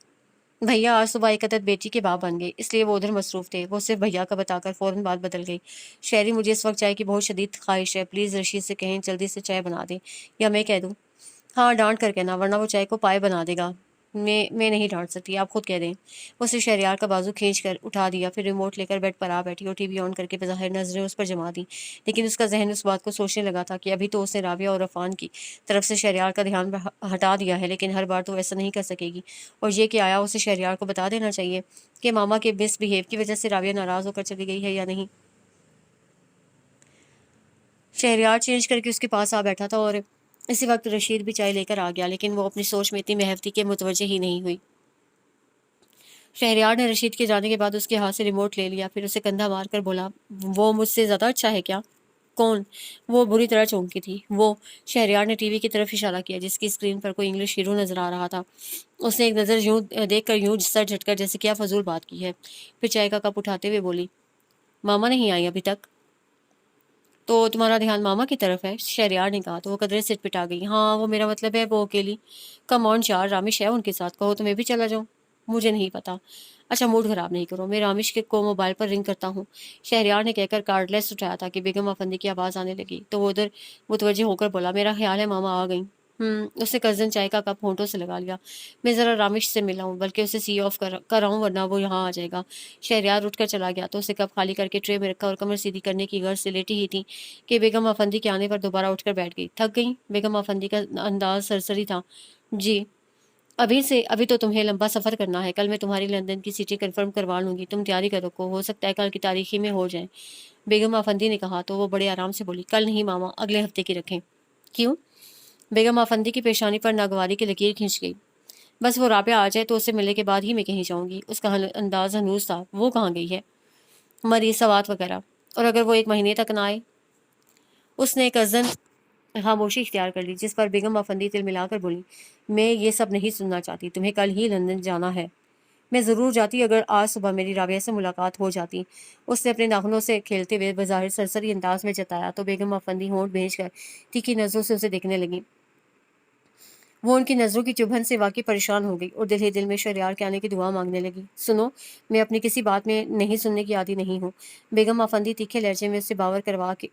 بھیا آج صبح ایک عدد بیٹی کے باپ بن گئے، اس لیے وہ ادھر مصروف تھے۔ وہ صرف بھیا کا بتا کر فوراً بات بدل گئی۔ شہری، مجھے اس وقت چائے کی بہت شدید خواہش ہے، پلیز رشید سے کہیں جلدی سے چائے بنا دیں، یا میں کہہ دوں؟ ہاں ڈانٹ کر کہنا، ورنہ وہ چائے کو پائے بنا دے گا۔ میں نہیں ڈانٹ سکتی، آپ خود کہہ دیں۔ اس نے شہریار کا بازو کھینچ کر اٹھا دیا، پھر ریموٹ لے کر بیڈ پر آ بیٹھی اور ٹی وی آن کر کے بظاہر نظریں اس پر جما دیں، لیکن اس کا ذہن اس بات کو سوچنے لگا تھا کہ ابھی تو اس نے رابعہ اور عفان کی طرف سے شہریار کا دھیان ہٹا دیا ہے، لیکن ہر بار تو ایسا نہیں کر سکے گی۔ اور یہ کہ آیا اسے شہریار کو بتا دینا چاہیے کہ ماما کے مس بہیو کی وجہ سے رابعہ ناراض ہو کر چلی گئی ہے یا نہیں۔ شہریار چینج کر کے اس کے پاس آ بیٹھا تھا اور اسی وقت رشید بھی چائے لے کر آ گیا، لیکن وہ اپنی سوچ میں اتنی محو تھی کہ متوجہ ہی نہیں ہوئی۔ شہریار نے رشید کے جانے کے بعد اس کے ہاتھ سے ریموٹ لے لیا، پھر اسے کندھا مار کر بولا، وہ مجھ سے زیادہ اچھا ہے کیا؟ کون؟ وہ بری طرح چونکی تھی۔ وہ؟ شہریار نے ٹی وی کی طرف اشارہ کیا جس کی اسکرین پر کوئی انگلش ہیرو نظر آ رہا تھا۔ اس نے ایک نظر یوں دیکھ کر یوں سر جھٹکا جیسے کیا فضول بات کی ہے، پھر چائے کا کپ اٹھاتے ہوئے بولی، ماما نہیں آئی ابھی تک؟ تو تمہارا دھیان ماما کی طرف ہے؟ شہریار نے کہا تو وہ قدرے سے پٹا گئی۔ ہاں، وہ میرا مطلب ہے وہ اکیلی۔ کم آن چار، رامیش ہے ان کے ساتھ، کہو تو میں بھی چلا جاؤں۔ مجھے نہیں پتا۔ اچھا موڈ خراب نہیں کرو، میں رامیش کو موبائل پر رنگ کرتا ہوں۔ شہریار نے کہہ کر کارڈ لیس اٹھایا تھا کہ بیگم افندی کی آواز آنے لگی تو وہ ادھر متوجہ ہو کر بولا، میرا خیال ہے ماما آ گئیں۔ اس نے کزن چائے کا کپ ہونٹوں سے لگا لیا۔ میں ذرا رامیش سے ملا ہوں، بلکہ اسے سی آف کر رہا ہوں ورنہ وہ یہاں آ جائے گا۔ شہریار اٹھ کر چلا گیا تو اسے کپ خالی کر کے ٹرے میں رکھا اور کمر سیدھی کرنے کی غرض سے لیٹی ہی تھی کہ بیگم افندی کے آنے پر دوبارہ اٹھ کر بیٹھ گئی۔ تھک گئی؟ بیگم افندی کا انداز سرسری تھا۔ جی، ابھی تو تمہیں لمبا سفر کرنا ہے، کل میں تمہاری لندن کی سیٹیں کنفرم کروا لوں گی، تم تیاری کر رکھو، ہو سکتا ہے کل کی تاریخ ہی میں ہو جائیں۔ بیگم افندی نے کہا تو وہ بڑے آرام سے بولی، کل نہیں ماما، اگلے ہفتے کی رکھیں۔ کیوں؟ بیگم افندی کی پیشانی پر ناگواری کی لکیر کھنچ گئی۔ بس وہ رابعہ آ جائے تو اسے ملنے کے بعد ہی میں کہیں جاؤں گی۔ اس کا انداز ہنوز تھا۔ وہ کہاں گئی ہے؟ مریض سوات وغیرہ۔ اور اگر وہ ایک مہینے تک نہ آئے؟ اس نے کزن خاموشی اختیار کر لی، جس پر بیگم افندی تل ملا کر بولی، میں یہ سب نہیں سننا چاہتی، تمہیں کل ہی لندن جانا ہے۔ میں ضرور جاتی اگر آج صبح میری رابعہ سے ملاقات ہو جاتی، اس نے اپنے ناخنوں سے کھیلتے ہوئے بظاہر سرسری انداز میں جتایا تو بیگم افندی ہونٹ بھیج کر تیکھی نظروں سے اسے دیکھنے لگی۔ وہ ان کی نظروں کی چبھن سے واقعی پریشان ہو گئی اور دل ہی دل میں شہریار کے آنے کی دعا مانگنے لگی۔ سنو، میں اپنی کسی بات میں نہیں سننے کی عادی نہیں ہوں۔ بیگم افندی تیکھے لہجے میں اس سے باور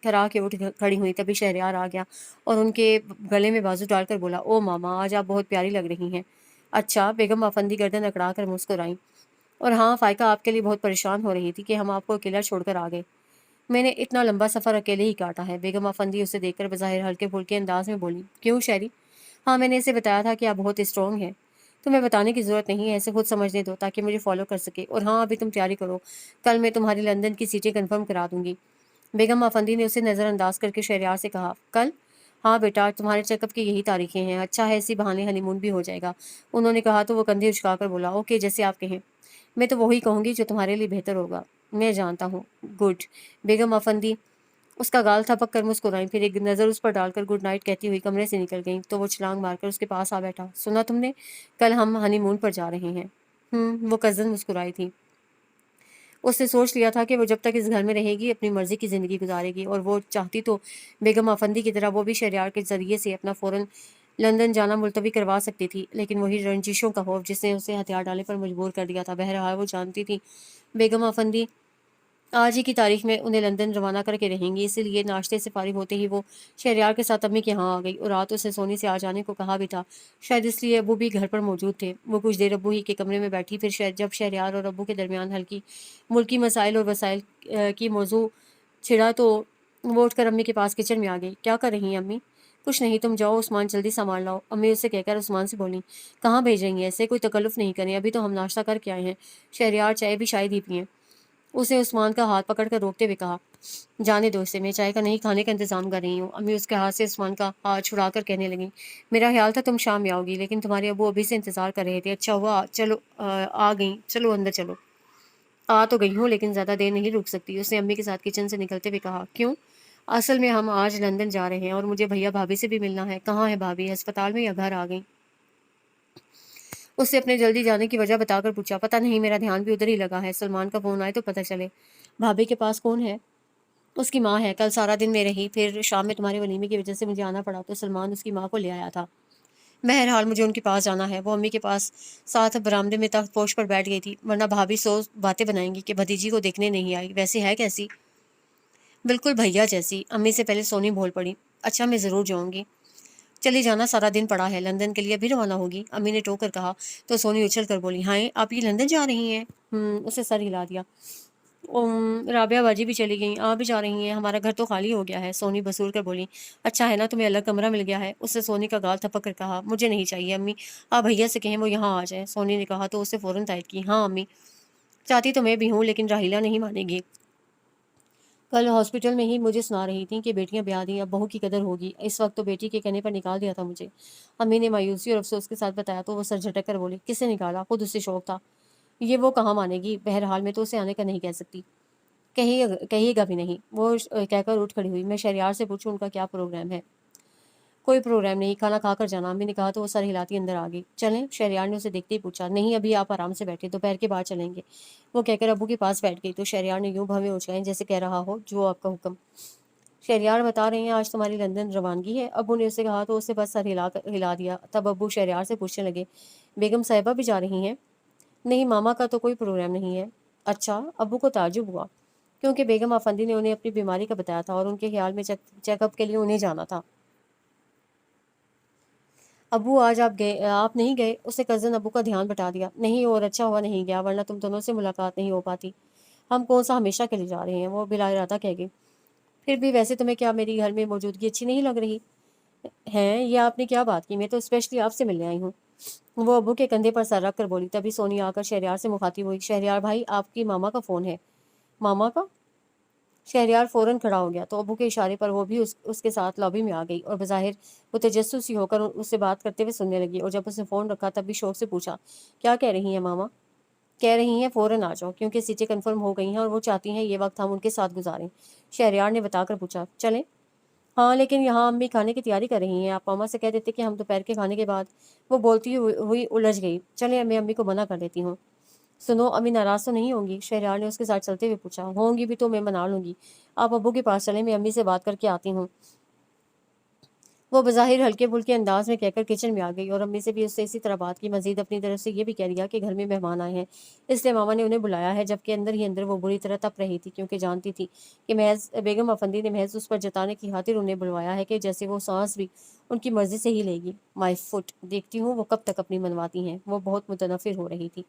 کرا کے اٹھ کھڑی ہوئی، تبھی شہریار آ گیا اور ان کے گلے میں بازو ڈال کر بولا، او ماما، آج آپ بہت پیاری لگ رہی ہیں۔ اچھا؟ بیگم افندی گردن اکڑا کر مسکرائیں۔ اور ہاں، فائقہ آپ کے لیے بہت پریشان ہو رہی تھی کہ ہم آپ کو اکیلا چھوڑ کر آ گئے۔ میں نے اتنا لمبا سفر اکیلے ہی کاٹا ہے۔ بیگم افندی اسے دیکھ کر بظاہر ہلکے پھلکے انداز میں بولی، کیوں شہری؟ ہاں، میں نے اسے بتایا تھا کہ آپ بہت اسٹرانگ ہیں۔ تمہیں بتانے کی ضرورت نہیں ہے، ایسے خود سمجھنے دو تاکہ مجھے فالو کر سکے۔ اور ہاں، ابھی تم تیاری کرو، کل میں تمہاری لندن کی سیٹیں کنفرم کرا دوں گی۔ بیگم افندی نے اسے نظر انداز کر کے شہریار سے کہا، کل؟ ہاں بیٹا، تمہارے چیک اپ کی یہی تاریخیں ہیں، اچھا ہے اسی بہانے ہنی مون بھی ہو جائے گا۔ انہوں نے کہا تو وہ کندھے اچکا کر بولا، اوکے، جیسے آپ کہیں۔ میں تو وہی کہوں گی جو تمہارے لیے بہتر ہوگا۔ میں جانتا ہوں۔ گڈ۔ بیگم افندی اس کا گال تھپک کر مسکرائیں، پھر ایک نظر اس پر ڈال کر گڈ نائٹ کہتی ہوئی کمرے سے نکل گئیں تو وہ چھلانگ مار کر اس کے پاس آ بیٹھا۔ سنا تم نے؟ کل ہم ہنی مون پر جا رہے ہیں۔ وہ کزن مسکرائی تھی۔ اس نے سوچ لیا تھا کہ وہ جب تک اس گھر میں رہے گی اپنی مرضی کی زندگی گزارے گی، اور وہ چاہتی تو بیگم افندی کی طرح وہ بھی شہریار کے ذریعے سے اپنا فوراً لندن جانا ملتوی کروا سکتی تھی، لیکن وہی رنجشوں کا خوف جس نے اسے ہتھیار ڈالنے پر مجبور کر دیا تھا۔ بہرحال وہ جانتی تھی بیگم افندی آج ہی کی تاریخ میں انہیں لندن روانہ کر کے رہیں گی، اسی لیے ناشتے سے فارغ ہوتے ہی وہ شہریار کے ساتھ امی کے یہاں آ گئی، اور رات اسے سونی سے آ جانے کو کہا بھی تھا، شاید اس لیے ابو بھی گھر پر موجود تھے۔ وہ کچھ دیر ابو ہی کے کمرے میں بیٹھی، پھر جب شہریار اور ابو کے درمیان ہلکی ملکی مسائل اور وسائل کی موضوع چھڑا تو وہ اٹھ کر امی کے پاس کچن میں آ گئی۔ کیا کر رہی ہیں امی؟ کچھ نہیں، تم جاؤ عثمان جلدی سامان لاؤ، امی اسے کہہ کر عثمان سے بولیں۔ کہاں بھیج رہی ہیں ایسے؟ کوئی تکلف نہیں کریں، ابھی تو ہم ناشتہ کر کے آئے ہیں، شہریار چائے بھی شاید ہی پئیں۔ اسے عثمان کا ہاتھ پکڑ کر روکتے ہوئے کہا، جانے دو اسے، میں چائے کا نہیں کھانے کا انتظام کر رہی ہوں۔ امی اس کے ہاتھ سے عثمان کا ہاتھ چھڑا کر کہنے لگیں، میرا خیال تھا تم شام میں آؤ گی، لیکن تمہارے ابو ابھی سے انتظار کر رہے تھے۔ اچھا ہوا چلو آ گئیں، چلو اندر چلو۔ آ تو گئی ہوں لیکن زیادہ دیر نہیں رک سکتی، اس نے امی کے ساتھ کچن سے نکلتے ہوئے کہا۔ کیوں؟ اصل میں ہم آج لندن جا رہے ہیں اور مجھے بھیا بھابھی سے بھی ملنا ہے۔ کہاں ہے بھابھی؟ ہسپتال میں یا گھر آ گئیں؟ اس سے اپنے جلدی جانے کی وجہ بتا کر پوچھا۔ پتہ نہیں، میرا دھیان بھی ادھر ہی لگا ہے، سلمان کا فون آئے تو پتہ چلے۔ بھابھی کے پاس کون ہے؟ اس کی ماں ہے، کل سارا دن میں رہی، پھر شام میں تمہارے ولیمے کی وجہ سے مجھے آنا پڑا تو سلمان اس کی ماں کو لے آیا تھا۔ بہرحال مجھے ان کے پاس جانا ہے۔ وہ امی کے پاس ساتھ برآمدے میں تخت پوش پر بیٹھ گئی تھی، ورنہ بھابھی سو باتیں بنائیں گی کہ بھتیجی کو دیکھنے نہیں آئی، ویسے ہے کیسی؟ بالکل بھیا جیسی۔ امی سے پہلے سونی بول پڑی۔ اچھا میں ضرور جاؤں گی۔ چلی جانا، سارا دن پڑا ہے، لندن کے لیے ابھی روانہ ہوگی؟ امی نے ٹوک کر کہا تو سونی اچھل کر بولی، ہائے آپ یہ لندن جا رہی ہیں؟ اسے سر ہلا دیا۔ رابعہ باجی بھی چلی گئیں، آپ بھی جا رہی ہیں؟ ہمارا گھر تو خالی ہو گیا ہے، سونی بسور کر بولی۔ اچھا ہے نا تمہیں الگ کمرہ مل گیا ہے؟ اس سے سونی کا گال تھپک کر کہا، مجھے نہیں چاہیے امی، آپ بھیا سے کہیں وہ یہاں آ جائیں۔ سونی نے کہا تو اسے فوراً تائید کی، ہاں امی، چاہتی تو میں بھی ہوں لیکن راحیلہ نہیں مانے گی۔ کل ہاسپٹل میں ہی مجھے سنا رہی تھیں کہ بیٹیاں بیاہ دیں اب بہو کی قدر ہوگی، اس وقت تو بیٹی کے کہنے پر نکال دیا تھا مجھے۔ امی نے مایوسی اور افسوس کے ساتھ بتایا تو وہ سر جھٹک کر بولی، کس سے نکالا؟ خود اسے شوق تھا۔ یہ وہ کہاں مانے گی، بہرحال میں تو اسے آنے کا نہیں کہہ سکتی، کہیے گا بھی نہیں۔ وہ کہہ کر اٹھ کھڑی ہوئی، میں شہریار سے پوچھوں ان کا کیا پروگرام ہے؟ کوئی پروگرام نہیں، کھانا کھا کر جانا، امی نے کہا تو وہ سر ہلاتی اندر آ گئی۔ چلیں؟ شہریار نے اسے دیکھتے ہی پوچھا۔ نہیں ابھی آپ آرام سے بیٹھے، دوپہر کے بعد چلیں گے، وہ کہہ کر ابو کے پاس بیٹھ گئی تو شہریار نے یوں بھویں اچکائیں جیسے کہہ رہا ہو، جو آپ کا حکم۔ شہریار بتا رہے ہیں آج تمہاری لندن روانگی ہے؟ ابو نے اسے کہا تو اسے بس سر ہلا دیا۔ تب ابو شہریار سے پوچھنے لگے، بیگم صاحبہ بھی جا رہی ہیں؟ نہیں، ماما کا تو کوئی پروگرام نہیں ہے۔ اچھا، ابو کو تعجب ہوا کیونکہ بیگم افندی نے انہیں اپنی بیماری کا بتایا تھا اور ان کے خیال میں چیک اپ کے لیے انہیں جانا تھا۔ ابو آج آپ نہیں گئے؟ اس نے کزن ابو کا دھیان بٹا دیا۔ نہیں، اور اچھا ہوا نہیں گیا، ورنہ تم دونوں سے ملاقات نہیں ہو پاتی۔ ہم کون سا ہمیشہ کے لیے جا رہے ہیں، وہ بلا ارادہ کہہ گئی۔ پھر بھی ویسے تمہیں کیا میری گھر میں موجودگی اچھی نہیں لگ رہی ہے؟ یہ آپ نے کیا بات کی، میں تو اسپیشلی آپ سے ملنے آئی ہوں۔ وہ ابو کے کندھے پر سر رکھ کر بولی۔ تبھی سونی آ کر شہریار سے مخاطب ہوئی، شہریار بھائی آپ کی ماما کا فون ہے۔ ماما کا؟ شہریار فوراً کھڑا ہو گیا تو ابو کے اشارے پر وہ بھی اس کے ساتھ لابی میں آ گئی اور بظاہر وہ تجسسی ہو کر اس سے بات کرتے ہوئے سننے لگی، اور جب اس نے فون رکھا تب بھی شوق سے پوچھا، کیا کہہ رہی ہیں ماما؟ کہہ رہی ہیں فوراً آ جاؤ کیونکہ سیٹیں کنفرم ہو گئی ہیں اور وہ چاہتی ہیں یہ وقت ہم ان کے ساتھ گزاریں۔ شہریار نے بتا کر پوچھا، چلیں؟ ہاں لیکن یہاں امی کھانے کی تیاری کر رہی ہیں، آپ ماما سے کہہ دیتے کہ ہم دوپہر کے کھانے کے بعد۔ وہ بولتی ہوئی الجھ گئی، چلیں میں امی کو منع کر دیتی ہوں۔ سنو، امی ناراض تو نہیں ہوں گی؟ شہریار نے اس کے ساتھ چلتے ہوئے پوچھا۔ ہوں گی بھی تو میں منا لوں گی، آپ ابو کے پاس چلیں، میں امی سے بات کر کے آتی ہوں۔ وہ بظاہر ہلکے پھلکے انداز میں کہہ کر کچن میں آ گئی اور امی سے بھی اس سے اسی طرح بات کی، مزید اپنی طرف سے یہ بھی کہہ دیا کہ گھر میں مہمان آئے ہیں اس لیے ماما نے انہیں بلایا ہے، جبکہ اندر ہی اندر وہ بری طرح تپ رہی تھی کیونکہ جانتی تھی کہ محض بیگم افندی نے محض اس پر جتانے کی خاطر انہیں بلوایا ہے کہ جیسے وہ سانس بھی ان کی مرضی سے ہی لے گی۔ مائی فٹ، دیکھتی ہوں وہ کب تک اپنی منواتی ہیں۔ وہ بہت متنفر ہو رہی تھی۔